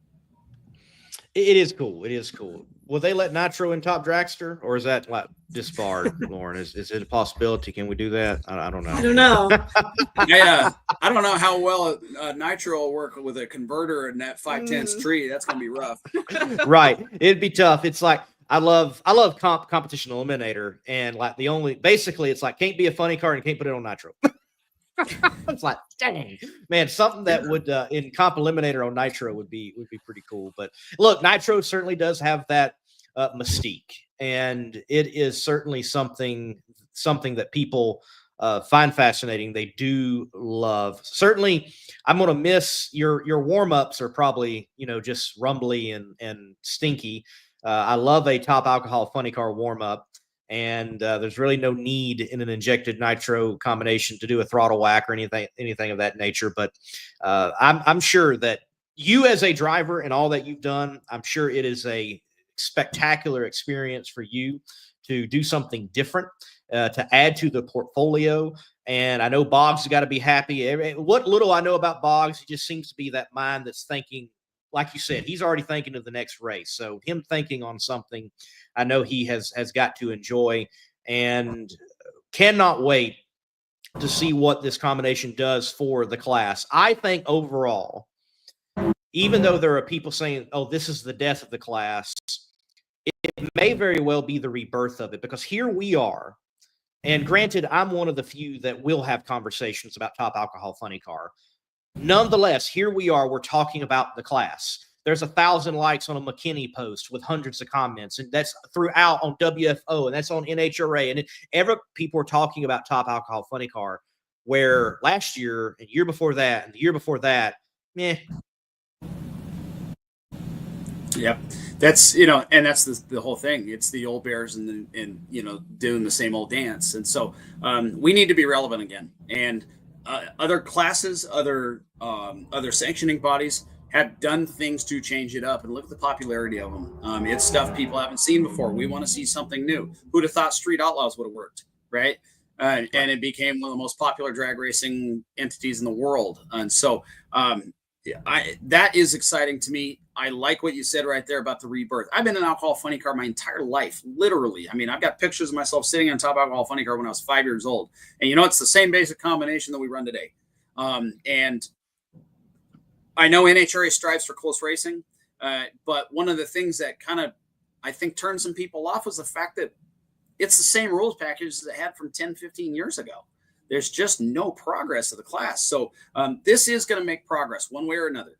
It is cool. It is cool. Will they let Nitro in Top Dragster, or is that like this far, Lauren? Is it a possibility? Can we do that? I don't know. I don't know. I don't know how well Nitro will work with a converter in that 5/10 tree. That's going to be rough. Right. It'd be tough. It's like, I love competition eliminator, and like basically it's like, can't be a funny car and can't put it on Nitro. It's like, dang, man, something that would in comp eliminator on Nitro would be pretty cool. But look, Nitro certainly does have that mystique, and it is certainly something that people find fascinating. They do love. Certainly, I'm going to miss your warm-ups are probably, just rumbly and stinky. I love a top alcohol funny car warm-up. And there's really no need in an injected nitro combination to do a throttle whack or anything of that nature. But I'm sure that you, as a driver and all that you've done, I'm sure it is a spectacular experience for you to do something different, to add to the portfolio. And I know Boggs has got to be happy. What little I know about Boggs, he just seems to be that mind that's thinking, like you said, he's already thinking of the next race. So him thinking on something, I know he has got to enjoy, and cannot wait to see what this combination does for the class. I think overall, even though there are people saying, oh, this is the death of the class, it may very well be the rebirth of it, because here we are. And granted, I'm one of the few that will have conversations about top alcohol funny car. Nonetheless, here we are. We're talking about the class. There's 1,000 likes on a McKinney post with hundreds of comments, and that's throughout on WFO, and that's on NHRA, and people are talking about top alcohol funny car, where last year and year before that and the year before that, meh. Yep. That's, and that's the whole thing. It's the old bears and doing the same old dance. And so we need to be relevant again. And other classes, other sanctioning bodies have done things to change it up, and look at the popularity of them. It's stuff people haven't seen before. We want to see something new. Who'd have thought Street Outlaws would have worked, right? And it became one of the most popular drag racing entities in the world. And so that is exciting to me. I like what you said right there about the rebirth. I've been an alcohol funny car my entire life, literally. I mean, I've got pictures of myself sitting on top alcohol funny car when I was 5 years old. And it's the same basic combination that we run today. And I know NHRA strives for close racing, but one of the things that kind of, I think, turned some people off was the fact that it's the same rules package as it had from 10, 15 years ago. There's just no progress of the class. So this is going to make progress one way or another.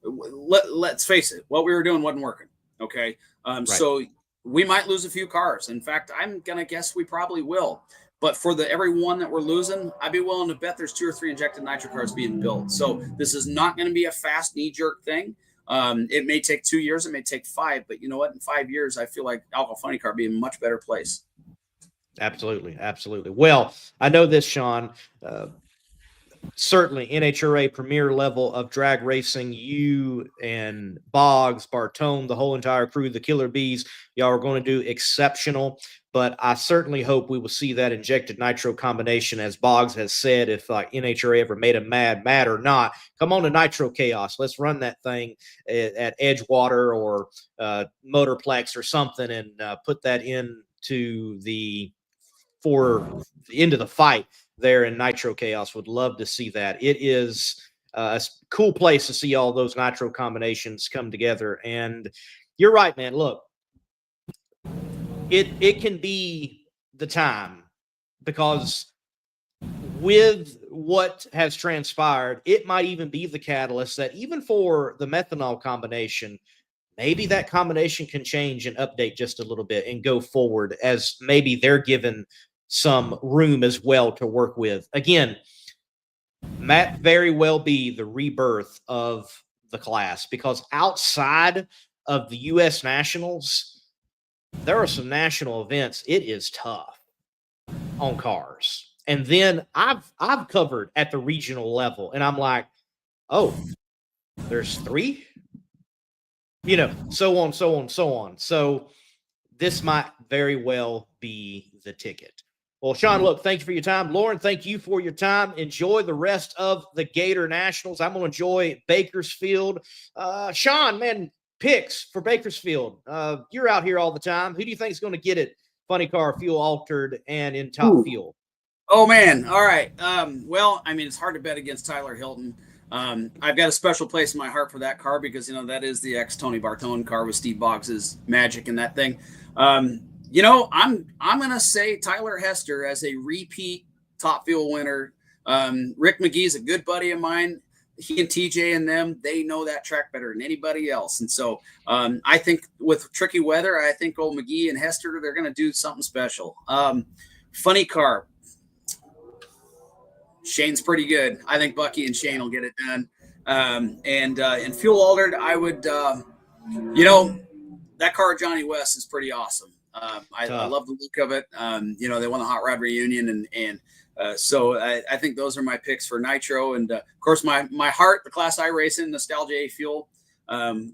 Let's face it, what we were doing wasn't working. Okay. Right. So we might lose a few cars. In fact, I'm going to guess we probably will. But for every one that we're losing, I'd be willing to bet there's 2 or 3 injected nitro cars being built. So this is not going to be a fast knee-jerk thing. It may take 2 years. It may take 5. But you know what? In 5 years, I feel like alcohol funny car be in a much better place. Absolutely. Absolutely. Well, I know this, Sean. Certainly NHRA premier level of drag racing, you and Boggs, Bartone, the whole entire crew, the Killer Bees, y'all are going to do exceptional. But I certainly hope we will see that injected nitro combination, as Boggs has said, if NHRA ever made him mad or not, come on to Nitro Chaos. Let's run that thing at Edgewater or Motorplex or something, and put that into the fight there in Nitro Chaos. Would love to see that. It is a cool place to see all those nitro combinations come together. And you're right, man. Look, it can be the time, because with what has transpired, it might even be the catalyst that even for the methanol combination, maybe that combination can change and update just a little bit and go forward, as maybe they're given some room as well to work with. Again, might very well be the rebirth of the class, because outside of the U.S. Nationals, there are some national events. It is tough on cars. And then I've covered at the regional level, and I'm like, oh, there's 3, so on, so on, so on. So this might very well be the ticket. Well, Sean, look, thank you for your time. Lauren, thank you for your time. Enjoy the rest of the Gator Nationals. I'm going to enjoy Bakersfield. Sean, man, picks for Bakersfield. You're out here all the time. Who do you think is going to get it? Funny car, fuel altered, and in top fuel. Oh, man. All right. Well, I mean, it's hard to bet against Tyler Hilton. I've got a special place in my heart for that car because, that is the ex-Tony Bartone car with Steve Boggs's magic in that thing. I'm going to say Tyler Hester as a repeat top fuel winner. Rick McGee's a good buddy of mine. He and TJ and them, they know that track better than anybody else. And so I think with tricky weather, I think old McGee and Hester, they're going to do something special. Funny car. Shane's pretty good. I think Bucky and Shane will get it done. And fuel altered, I would, that car Johnny West is pretty awesome. I love the look of it. They won the Hot Rod Reunion, so I think those are my picks for Nitro. And of course, my heart, the Class I Racing, Nostalgia A Fuel.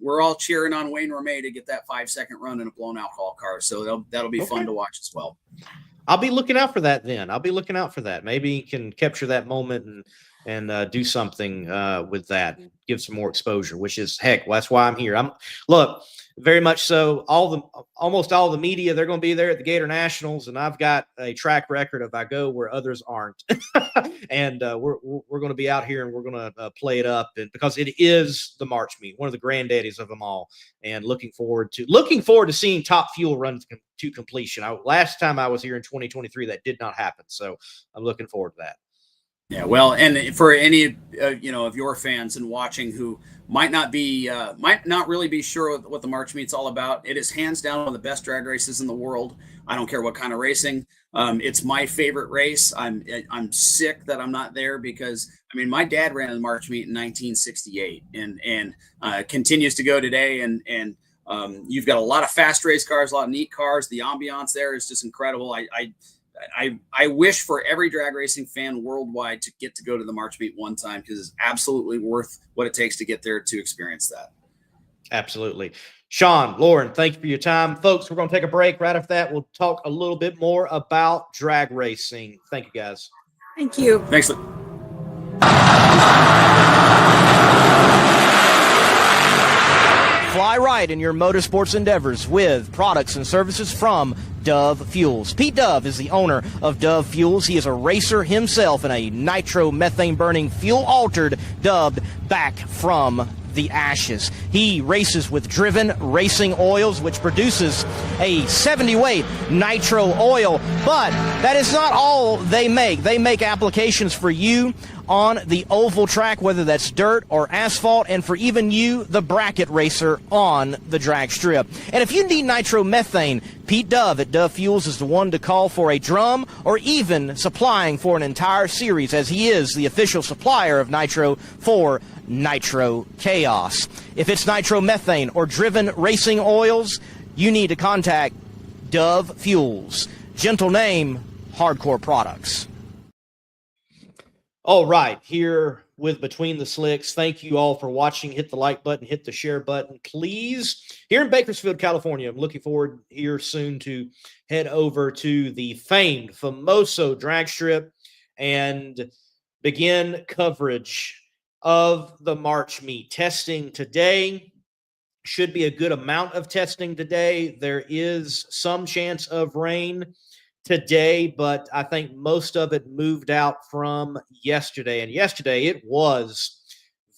We're all cheering on Wayne Ramey to get that 5-second run in a blown alcohol car. So that'll be fun to watch as well. I'll be looking out for that then. Maybe you can capture that moment and do something with that, give some more exposure, which is heck. Well, that's why I'm here. Look, very much so. Almost all the media, they're going to be there at the Gator Nationals, and I've got a track record of I go where others aren't, and we're going to be out here and we're going to play it up, and because it is the March meet, one of the granddaddies of them all, and looking forward to seeing Top Fuel run to completion. Last time I was here in 2023, that did not happen, so I'm looking forward to that. Yeah, well, and for any of your fans and watching who might not really be sure what the March meet's all about, it is hands down one of the best drag races in the world. I don't care what kind of racing. It's my favorite race. I'm sick that I'm not there because my dad ran the March meet in 1968 and continues to go today. And you've got a lot of fast race cars, a lot of neat cars. The ambiance there is just incredible. I wish for every drag racing fan worldwide to get to go to the March meet one time because it's absolutely worth what it takes to get there to experience that. Absolutely. Sean, Lauren, thank you for your time. Folks, we're going to take a break. Right after that, we'll talk a little bit more about drag racing. Thank you, guys. Thank you. Thanks. Fly right in your motorsports endeavors with products and services from Dove Fuels. Pete Dove is the owner of Dove Fuels. He is a racer himself in a nitro methane burning fuel altered, dubbed Back from the Ashes. He races with Driven Racing Oils, which produces a 70 weight nitro oil. But that is not all they make. They make applications for you on the oval track, whether that's dirt or asphalt, and for even you, the bracket racer on the drag strip. And if you need nitromethane, Pete Dove at Dove Fuels is the one to call for a drum or even supplying for an entire series, as he is the official supplier of nitro for Nitro Chaos. If it's nitromethane or Driven Racing Oils, you need to contact Dove Fuels. Gentle name, Hardcore Products. All right, here with Between the Slicks. Thank you all for watching. Hit the like button, hit the share button, please. Here in Bakersfield, California, I'm looking forward here soon to head over to the famed Famoso drag strip and begin coverage of the March meet. Testing today. Should be a good amount of testing today. There is some chance of rain today, but I think most of it moved out from yesterday. And yesterday it was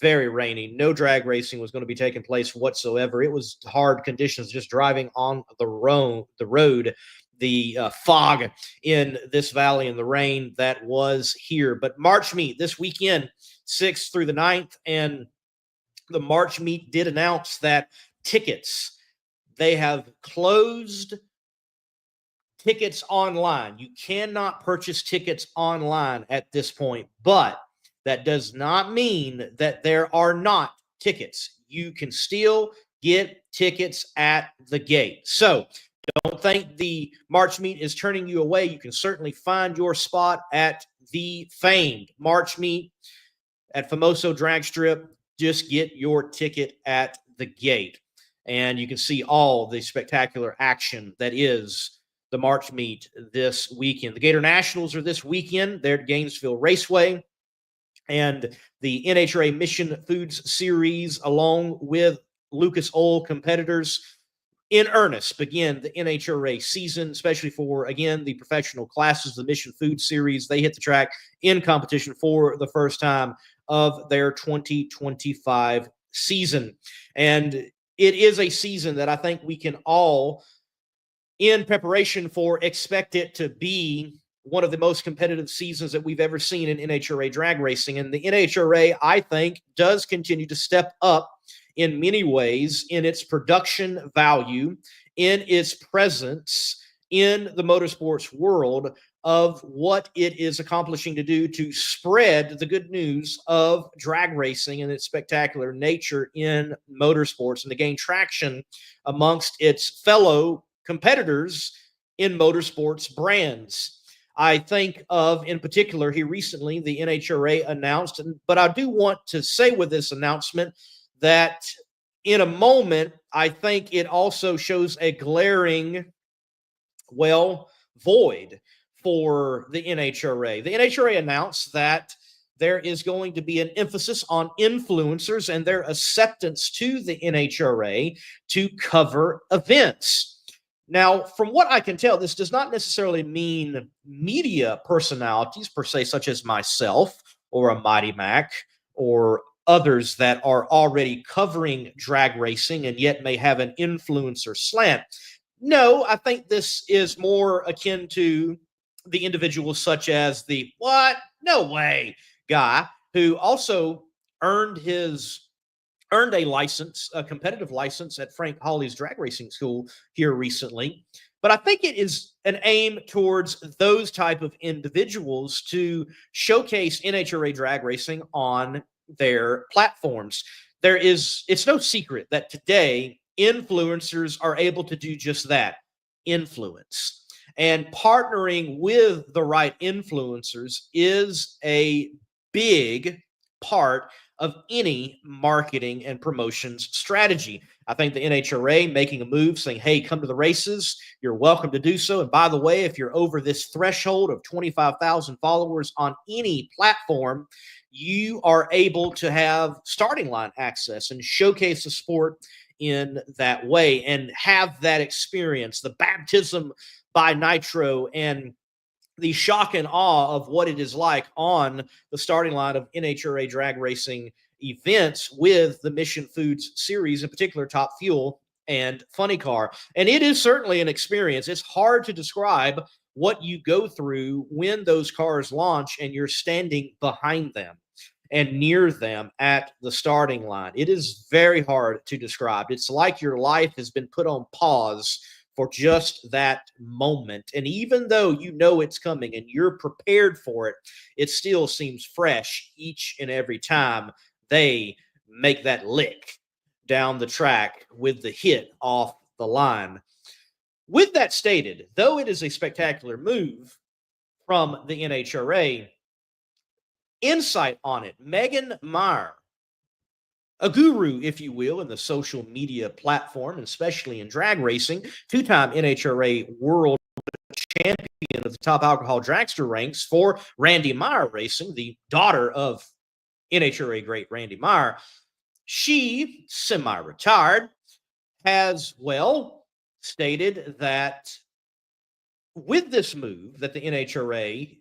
very rainy. No drag racing was going to be taking place whatsoever. It was hard conditions just driving on the road, the fog in this valley and the rain that was here. But March meet this weekend, 6th through the 9th, and the March meet did announce that tickets, they have closed tickets online. You cannot purchase tickets online at this point, but that does not mean that there are not tickets. You can still get tickets at the gate. So don't think the March Meet is turning you away. You can certainly find your spot at the famed March Meet at Famoso Drag Strip. Just get your ticket at the gate, and you can see all the spectacular action that is the March Meet this weekend. The Gator Nationals are this weekend. They're at Gainesville Raceway, and the NHRA Mission Foods Series, along with Lucas Oil competitors, in earnest begin the NHRA season, especially for, again, the professional classes, the Mission Food Series. They hit the track in competition for the first time of their 2025 season. And it is a season that I think we can all, in preparation for, expect it to be one of the most competitive seasons that we've ever seen in NHRA drag racing. And the NHRA, I think, does continue to step up in many ways in its production value, in its presence in the motorsports world, of what it is accomplishing to do to spread the good news of drag racing and its spectacular nature in motorsports, and to gain traction amongst its fellow competitors in motorsports brands. I think of, in particular, here recently, the NHRA announced, but I do want to say with this announcement that in a moment, I think it also shows a glaring, void for the NHRA. The NHRA announced that there is going to be an emphasis on influencers and their acceptance to the NHRA to cover events. Now, from what I can tell, this does not necessarily mean media personalities per se, such as myself or a Mighty Mac or others that are already covering drag racing and yet may have an influencer slant. No, I think this is more akin to the individuals such as the "what? No way" guy, who also earned a license, a competitive license at Frank Hawley's drag racing school here recently. But I think it is an aim towards those type of individuals to showcase NHRA drag racing on their platforms. It's no secret that today influencers are able to do just that, influence. And partnering with the right influencers is a big part of any marketing and promotions strategy. I think the NHRA making a move saying, hey, come to the races, you're welcome to do so. And by the way, if you're over this threshold of 25,000 followers on any platform, you are able to have starting line access and showcase the sport in that way and have that experience, the baptism by nitro and the shock and awe of what it is like on the starting line of NHRA drag racing events with the Mission Foods series, in particular Top Fuel and Funny Car. And it is certainly an experience. It's hard to describe what you go through when those cars launch and you're standing behind them and near them at the starting line. It is very hard to describe. It's like your life has been put on pause for just that moment. And even though you know it's coming and you're prepared for it, it still seems fresh each and every time they make that lick down the track with the hit off the line. With that stated, though it is a spectacular move from the NHRA, insight on it, Megan Meyer, a guru, if you will, in the social media platform, and especially in drag racing, two-time NHRA world champion of the top alcohol dragster ranks for Randy Meyer Racing, the daughter of NHRA great Randy Meyer. She, semi-retired, has, stated that with this move that the NHRA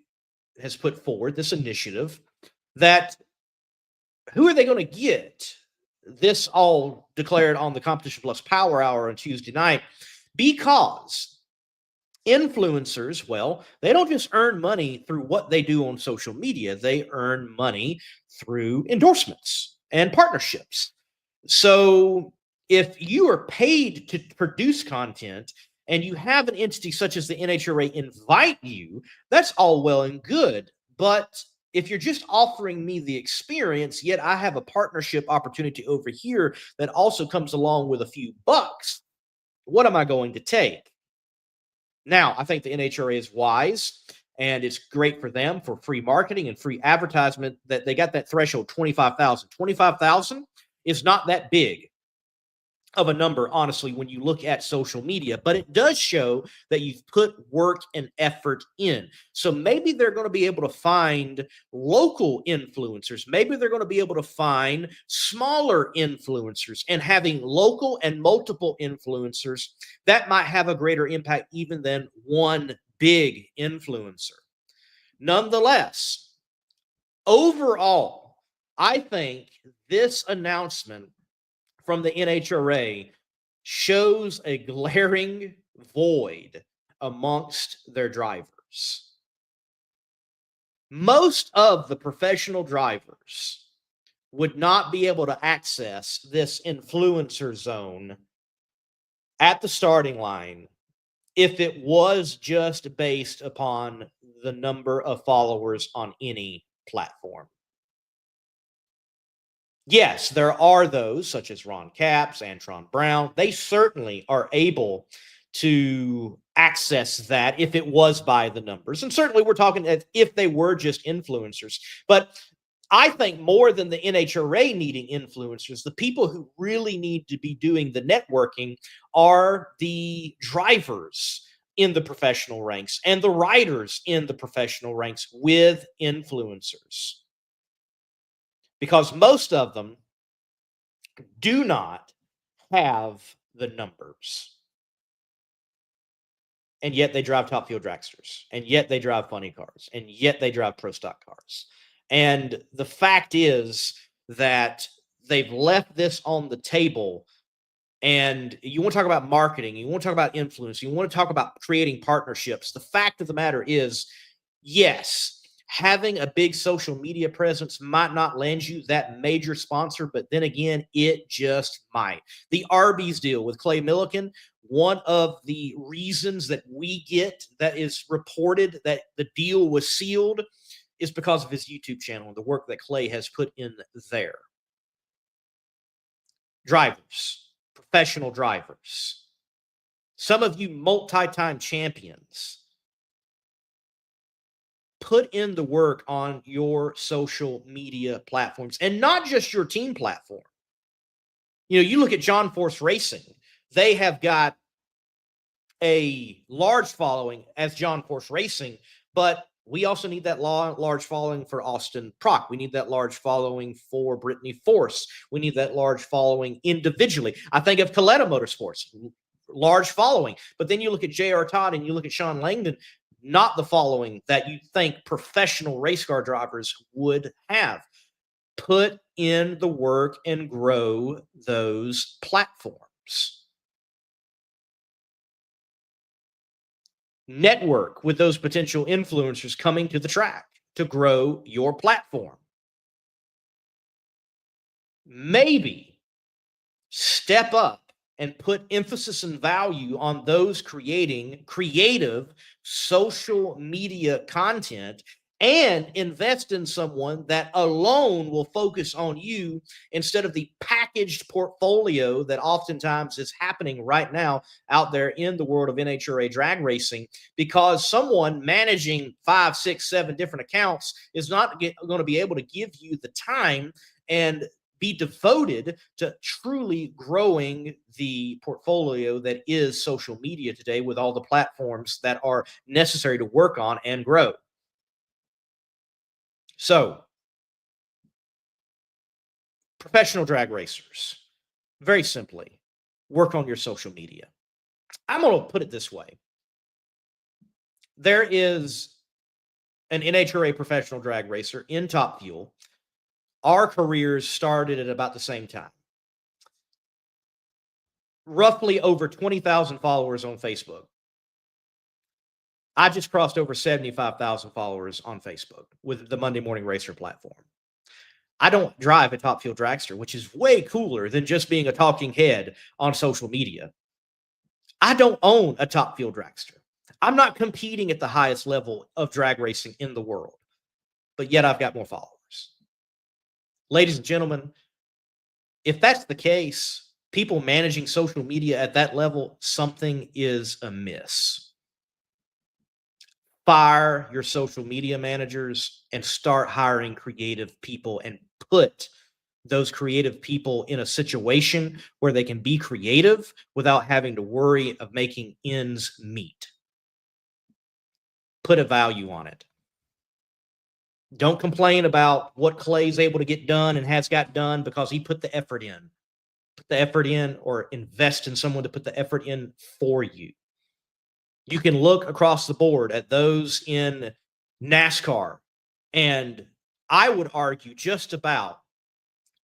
has put forward, this initiative, that who are they going to get? This all declared on the Competition Plus Power Hour on Tuesday night, because influencers, they don't just earn money through what they do on social media. They earn money through endorsements and partnerships. So if you are paid to produce content and you have an entity such as the NHRA invite you, that's all well and good. But if you're just offering me the experience, yet I have a partnership opportunity over here that also comes along with a few bucks, what am I going to take? Now, I think the NHRA is wise, and it's great for them for free marketing and free advertisement that they got that threshold 25,000. 25,000 is not that big of a number, honestly, when you look at social media, but it does show that you've put work and effort in. So maybe they're going to be able to find local influencers. Maybe they're going to be able to find smaller influencers, and having local and multiple influencers that might have a greater impact even than one big influencer. Nonetheless, overall, I think this announcement from the NHRA shows a glaring void amongst their drivers. Most of the professional drivers would not be able to access this influencer zone at the starting line if it was just based upon the number of followers on any platform. Yes, there are those such as Ron Capps, Antron Brown. They certainly are able to access that if it was by the numbers. And certainly we're talking if they were just influencers. But I think more than the NHRA needing influencers, the people who really need to be doing the networking are the drivers in the professional ranks and the riders in the professional ranks with influencers. Because most of them do not have the numbers. And yet they drive top fuel dragsters. And yet they drive funny cars. And yet they drive pro stock cars. And the fact is that they've left this on the table. And you want to talk about marketing. You want to talk about influence. You want to talk about creating partnerships. The fact of the matter is, yes, having a big social media presence might not land you that major sponsor, but then again, it just might. The Arby's deal with Clay Millican, one of the reasons that we get that is reported that the deal was sealed is because of his YouTube channel and the work that Clay has put in there. Drivers, professional drivers, some of you multi-time champions, put in the work on your social media platforms, and not just your team platform. You know, you look at John Force Racing, they have got a large following as John Force Racing, but we also need that large following for Austin Prock. We need that large following for Brittany Force. We need that large following individually. I think of Coletta Motorsports, large following. But then you look at J.R. Todd and you look at Sean Langdon, not the following that you think professional race car drivers would have. Put in the work and grow those platforms. Network with those potential influencers coming to the track to grow your platform. Maybe step up and put emphasis and value on those creating creative social media content, and invest in someone that alone will focus on you instead of the packaged portfolio that oftentimes is happening right now out there in the world of NHRA drag racing, because someone managing 5, 6, 7 different accounts is not going to be able to give you the time and be devoted to truly growing the portfolio that is social media today with all the platforms that are necessary to work on and grow. So, professional drag racers, very simply, work on your social media. I'm going to put it this way. There is an NHRA professional drag racer in Top Fuel. Our careers started at about the same time. Roughly over 20,000 followers on Facebook. I just crossed over 75,000 followers on Facebook with the Monday Morning Racer platform. I don't drive a Top Fuel dragster, which is way cooler than just being a talking head on social media. I don't own a top fuel dragster. I'm not competing at the highest level of drag racing in the world, but yet I've got more followers. Ladies and gentlemen, if that's the case, people managing social media at that level, something is amiss. Fire your social media managers and start hiring creative people and put those creative people in a situation where they can be creative without having to worry of making ends meet. Put a value on it. Don't complain about what Clay's able to get done and has got done because he put the effort in. Put the effort in, or invest in someone to put the effort in for you. You can look across the board at those in NASCAR, and I would argue just about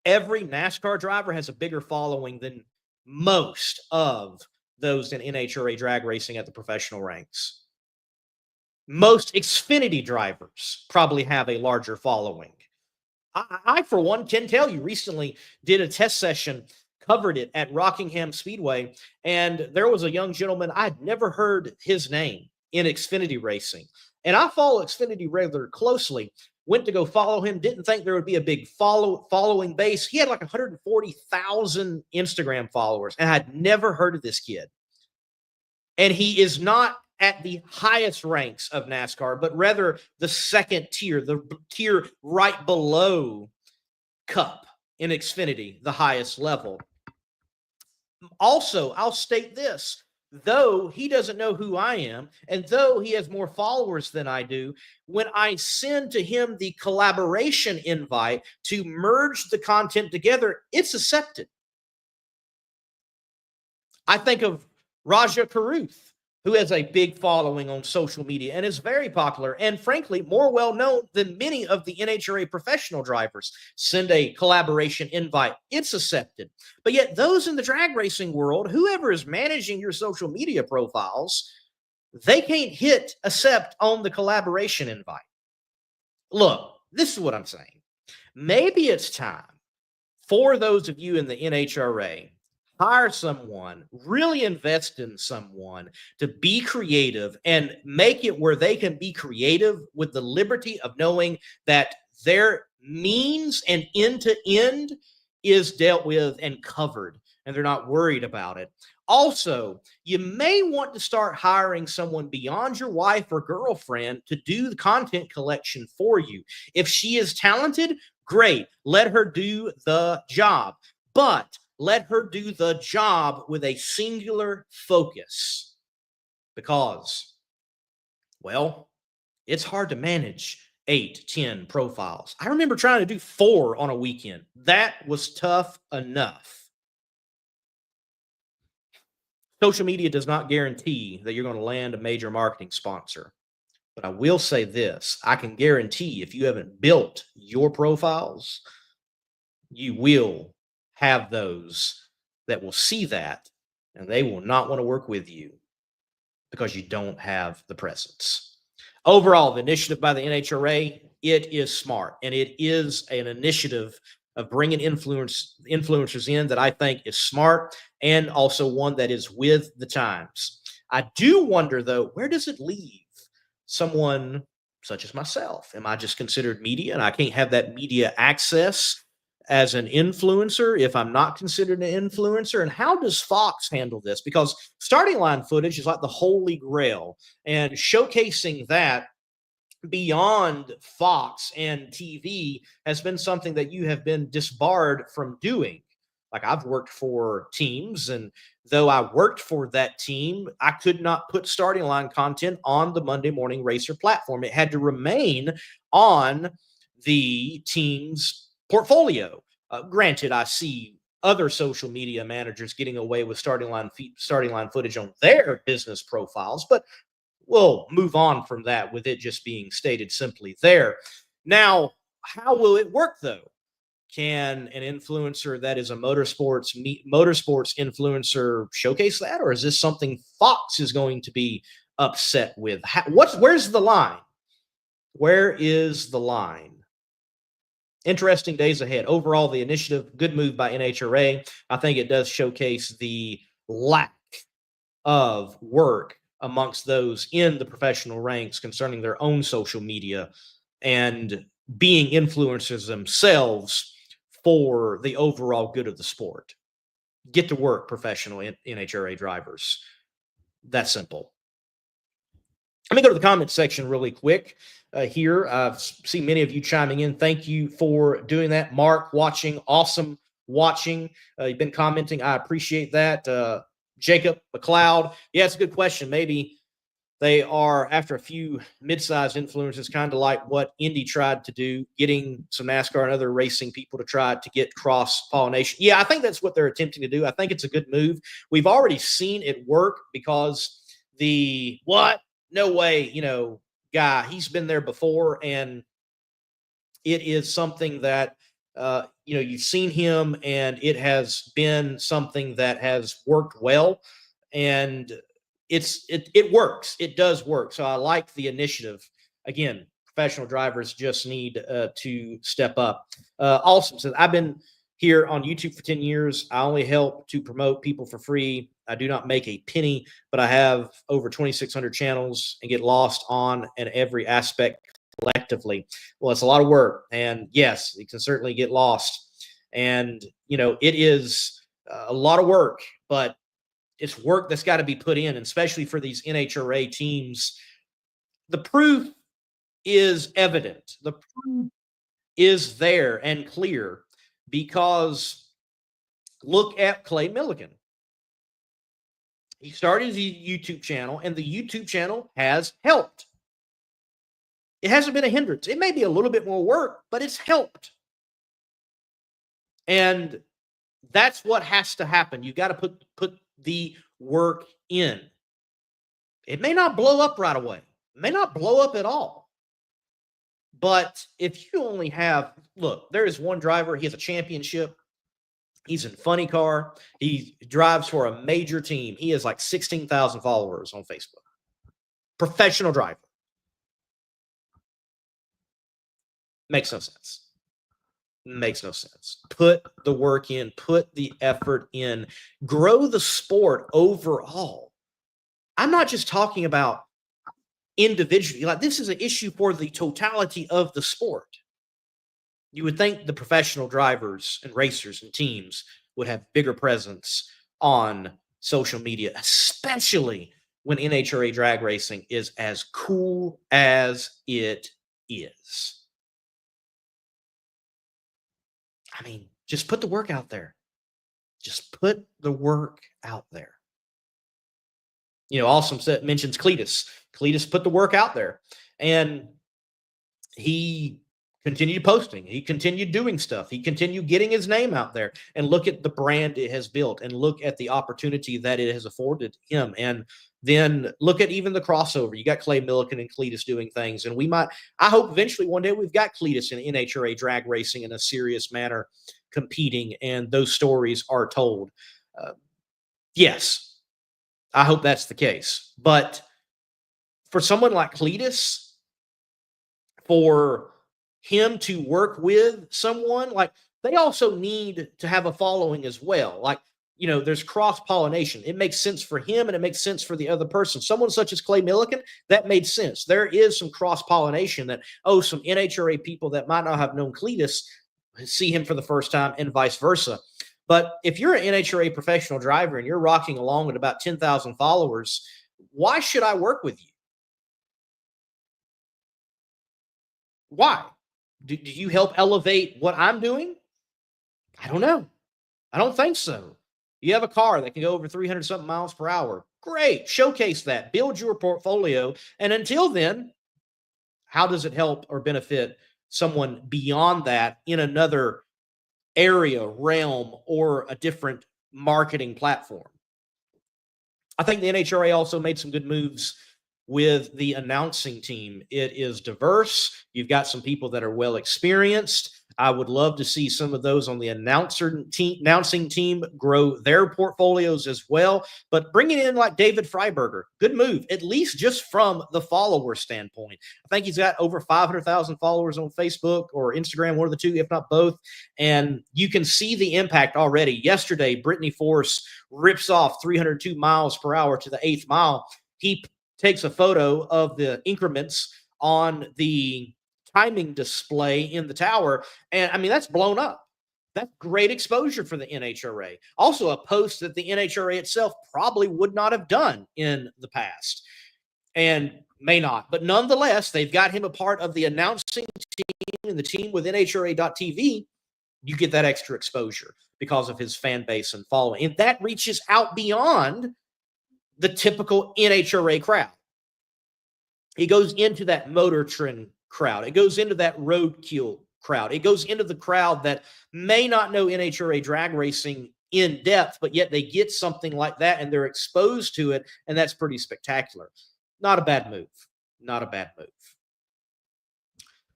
every NASCAR driver has a bigger following than most of those in NHRA drag racing at the professional ranks. Most Xfinity drivers probably have a larger following. I, for one, can tell you recently did a test session, covered it at Rockingham Speedway, and there was a young gentleman, I'd never heard his name in Xfinity racing. And I follow Xfinity rather closely, went to go follow him, didn't think there would be a big following base. He had like 140,000 Instagram followers, and I'd never heard of this kid. And he is not at the highest ranks of NASCAR, but rather the second tier, the tier right below Cup in Xfinity, the highest level. Also, I'll state this. Though he doesn't know who I am, and though he has more followers than I do, when I send to him the collaboration invite to merge the content together, it's accepted. I think of Raja Karuth, who has a big following on social media and is very popular and, frankly, more well-known than many of the NHRA professional drivers. Send a collaboration invite. It's accepted. But yet those in the drag racing world, whoever is managing your social media profiles, they can't hit accept on the collaboration invite. Look, this is what I'm saying. Maybe it's time for those of you in the NHRA, hire someone, really invest in someone to be creative and make it where they can be creative with the liberty of knowing that their means and end to end is dealt with and covered, and they're not worried about it. Also, you may want to start hiring someone beyond your wife or girlfriend to do the content collection for you. If she is talented, great. Let her do the job. But let her do the job with a singular focus because, well, it's hard to manage 8, 10 profiles. I remember trying to do 4 on a weekend. That was tough enough. Social media does not guarantee that you're going to land a major marketing sponsor. But I will say this. I can guarantee if you haven't built your profiles, you will have those that will see that, and they will not want to work with you because you don't have the presence. Overall, the initiative by the NHRA, it is smart, and it is an initiative of bringing influencers in that I think is smart and also one that is with the times. I do wonder, though, where does it leave someone such as myself? Am I just considered media and I can't have that media access as an influencer if I'm not considered an influencer? And how does Fox handle this? Because starting line footage is like the holy grail, and showcasing that beyond Fox and TV has been something that you have been disbarred from doing. Like, I've worked for teams, and though I worked for that team, I could not put starting line content on the Monday Morning Racer platform. It had to remain on the team's portfolio. Granted, I see other social media managers getting away with starting line footage on their business profiles, but we'll move on from that with it just being stated simply there. Now, how will it work though? Can an influencer that is a motorsports influencer showcase that, or is this something Fox is going to be upset with? Where's the line? Where is the line? Interesting days ahead. Overall, the initiative, good move by NHRA. I think it does showcase the lack of work amongst those in the professional ranks concerning their own social media and being influencers themselves for the overall good of the sport. Get to work, professional NHRA drivers. That's simple. Let me go to the comment section really quick here. I've seen many of you chiming in. Thank you for doing that. Mark, watching. Awesome watching. You've been commenting. I appreciate that. Jacob McLeod. Yeah, it's a good question. Maybe they are, after a few mid-sized influencers, kind of like what Indy tried to do, getting some NASCAR and other racing people to try to get cross-pollination. Yeah, I think that's what they're attempting to do. I think it's a good move. We've already seen it work because the what? No way, guy, he's been there before, and it is something that, you've seen him, and it has been something that has worked well, and it works. It does work. So I like the initiative. Again, professional drivers just need to step up. Awesome. So I've been here on YouTube for 10 years. I only help to promote people for free. I do not make a penny, but I have over 2,600 channels and get lost on and every aspect collectively. Well, it's a lot of work, and yes, it can certainly get lost. And, it is a lot of work, but it's work that's got to be put in, especially for these NHRA teams. The proof is evident. The proof is there and clear because look at Clay Milligan. He started his YouTube channel, and the YouTube channel has helped. It hasn't been a hindrance. It may be a little bit more work, but it's helped. And that's what has to happen. You got to put the work in. It may not blow up right away. It may not blow up at all. But if you only have, look, there is one driver. He has a championship. He's in Funny Car. He drives for a major team. He has like 16,000 followers on Facebook. Professional driver. Makes no sense. Makes no sense. Put the work in. Put the effort in. Grow the sport overall. I'm not just talking about individually. Like, this is an issue for the totality of the sport. You would think the professional drivers and racers and teams would have bigger presence on social media, especially when NHRA drag racing is as cool as it is. I mean, just put the work out there. Just put the work out there. Awesome mentions Cletus. Cletus put the work out there, and he continued posting. He continued doing stuff. He continued getting his name out there, and look at the brand it has built, and look at the opportunity that it has afforded him. And then look at even the crossover. You got Clay Millican and Cletus doing things, and I hope eventually one day we've got Cletus in NHRA drag racing in a serious manner competing, and those stories are told. Yes, I hope that's the case. But for someone like Cletus, for him to work with someone, like, they also need to have a following as well. Like, there's cross-pollination. It makes sense for him, and it makes sense for the other person. Someone such as Clay Millican, that made sense. There is some cross-pollination that, some NHRA people that might not have known Cletus see him for the first time, and vice versa. But if you're an NHRA professional driver and you're rocking along with about 10,000 followers, why should I work with you? Why? Do you help elevate what I'm doing? I don't know. I don't think so. You have a car that can go over 300 something miles per hour. Great. Showcase that. Build your portfolio. And until then, how does it help or benefit someone beyond that in another area, realm, or a different marketing platform? I think the NHRA also made some good moves with the announcing team. It is diverse. You've got some people that are well experienced. I would love to see some of those on the announcing team grow their portfolios as well. But bringing in like David Freiberger, good move, at least just from the follower standpoint. I think he's got over 500,000 followers on Facebook or Instagram, one of the two, if not both. And you can see the impact already. Yesterday, Brittany Force rips off 302 miles per hour to the 8th mile. He takes a photo of the increments on the timing display in the tower. And I mean, that's blown up. That's great exposure for the NHRA. Also, a post that the NHRA itself probably would not have done in the past and may not. But nonetheless, they've got him a part of the announcing team and the team with NHRA.TV. You get that extra exposure because of his fan base and following. And that reaches out beyond the typical NHRA crowd. It goes into that motor trend crowd. It goes into that roadkill crowd. It goes into the crowd that may not know NHRA drag racing in depth, but yet they get something like that and they're exposed to it, and that's pretty spectacular. Not a bad move. Not a bad move.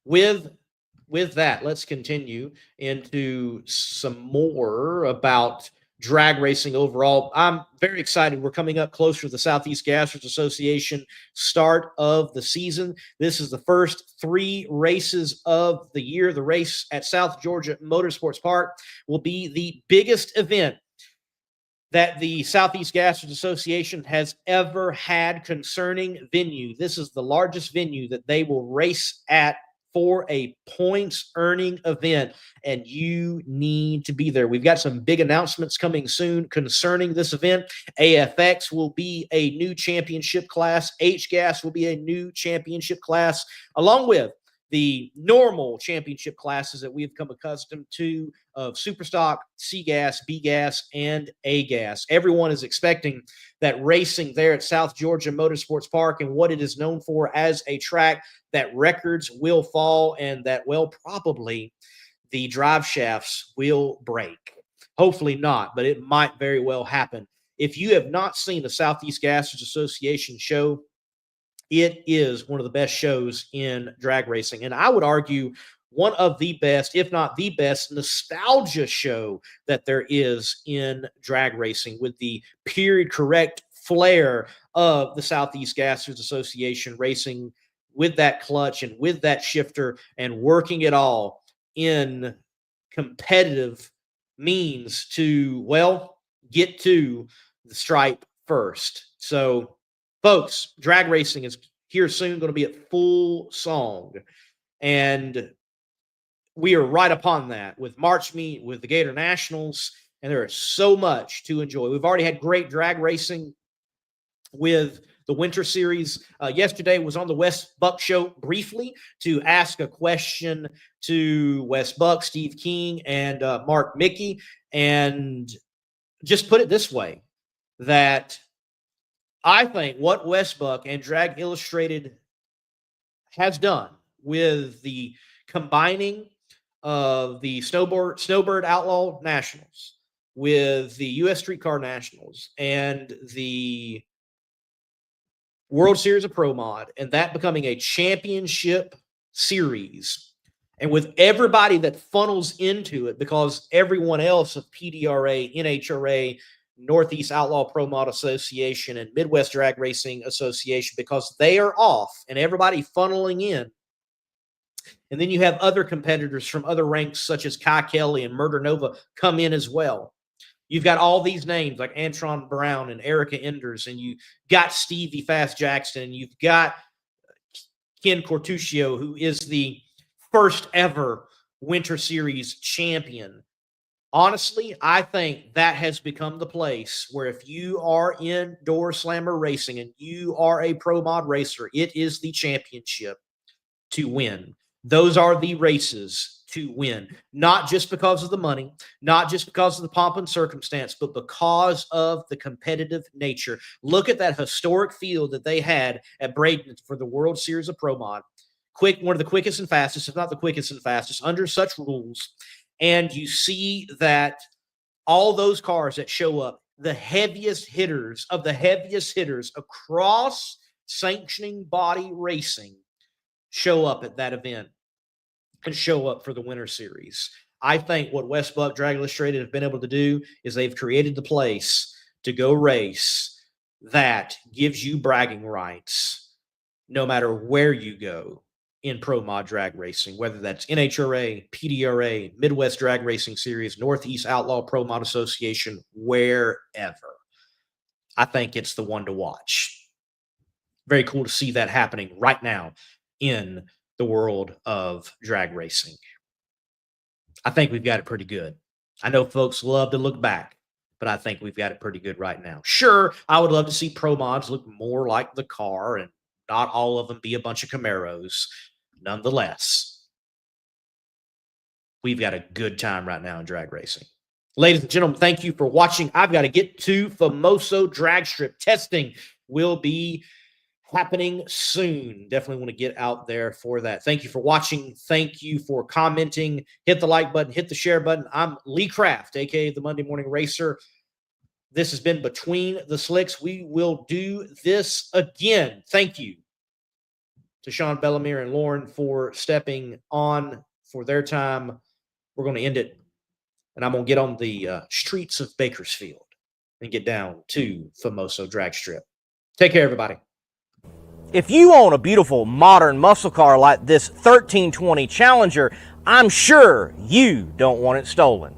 With that, let's continue into some more about drag racing overall. I'm very excited. We're coming up closer to the Southeast Gassers Association start of the season. This is the first 3 races of the year. The race at South Georgia Motorsports Park will be the biggest event that the Southeast Gassers Association has ever had concerning venue. This is the largest venue that they will race at for a points earning event, and you need to be there. We've got some big announcements coming soon concerning this event. AFX will be a new championship class. HGAS will be a new championship class, along with the normal championship classes that we've come accustomed to of Superstock, C-Gas, B-Gas, and A-Gas. Everyone is expecting that racing there at South Georgia Motorsports Park and what it is known for as a track that records will fall and that, well, probably the drive shafts will break. Hopefully not, but it might very well happen. If you have not seen the Southeast Gassers Association show, it is one of the best shows in drag racing. And I would argue one of the best, if not the best, nostalgia show that there is in drag racing, with the period correct flair of the Southeast Gassers Association racing with that clutch and with that shifter and working it all in competitive means to, well, get to the stripe first. So, folks, drag racing is here soon, going to be at full song. And we are right upon that with March Meet, with the Gator Nationals, and there is so much to enjoy. We've already had great drag racing with the Winter Series. Yesterday was on the Wes Buck Show briefly to ask a question to Wes Buck, Steve King, and Mark Mickey, and just put it this way, that I think what Wes Buck and Drag Illustrated has done with the combining of the Snowbird Outlaw Nationals with the U.S. Streetcar Nationals and the World Series of Pro Mod, and that becoming a championship series, and with everybody that funnels into it, because everyone else of PDRA, NHRA, Northeast Outlaw Pro Mod Association, and Midwest Drag Racing Association, because they are off and everybody funneling in. And then you have other competitors from other ranks such as Kai Kelly and Murder Nova come in as well. You've got all these names like Antron Brown and Erica Enders, and you got Stevie Fast Jackson, and you've got Ken Cortuccio, who is the first ever Winter Series champion. Honestly, I think that has become the place where if you are indoor slammer racing and you are a pro mod racer, it is the championship to win. Those are the races to win, not just because of the money, not just because of the pomp and circumstance, but because of the competitive nature. Look at that historic field that they had at Braden for the World Series of Pro Mod. One of the quickest and fastest, if not the quickest and fastest, under such rules. And you see that all those cars that show up, the heaviest hitters of the heaviest hitters across sanctioning body racing show up at that event and show up for the Winter Series. I think what West Buck Drag Illustrated have been able to do is they've created the place to go race that gives you bragging rights no matter where you go in pro mod drag racing, whether that's NHRA, PDRA, Midwest Drag Racing Series, Northeast Outlaw Pro Mod Association, wherever. I think it's the one to watch. Very cool to see that happening right now in the world of drag racing. I think we've got it pretty good. I know folks love to look back, but I think we've got it pretty good right now. Sure, I would love to see pro mods look more like the car and not all of them be a bunch of Camaros. Nonetheless, we've got a good time right now in drag racing. Ladies and gentlemen, thank you for watching. I've got to get to Famoso Drag Strip. Testing will be happening soon. Definitely want to get out there for that. Thank you for watching. Thank you for commenting. Hit the like button. Hit the share button. I'm Lee Craft, a.k.a. the Monday Morning Racer. This has been Between the Slicks. We will do this again. Thank you to Sean Bellemuer and Lauren for stepping on for their time. We're going to end it, and I'm going to get on the streets of Bakersfield and get down to Famoso Drag Strip. Take care, everybody. If you own a beautiful modern muscle car like this 1320 Challenger, I'm sure you don't want it stolen.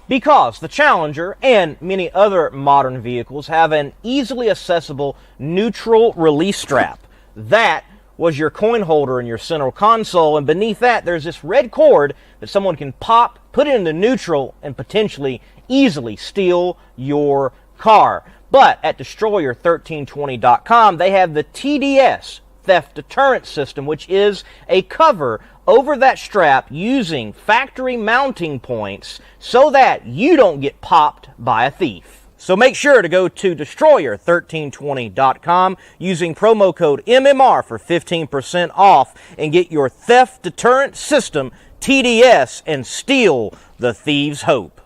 Because the Challenger and many other modern vehicles have an easily accessible neutral release strap. That was your coin holder in your center console, and beneath that there's this red cord that someone can pop, put it into neutral, and potentially easily steal your car. But at Destroyer1320.com, they have the TDS, Theft Deterrent System, which is a cover over that strap using factory mounting points so that you don't get popped by a thief. So make sure to go to Destroyer1320.com using promo code MMR for 15% off and get your Theft Deterrent System TDS and steal the thieves' hope.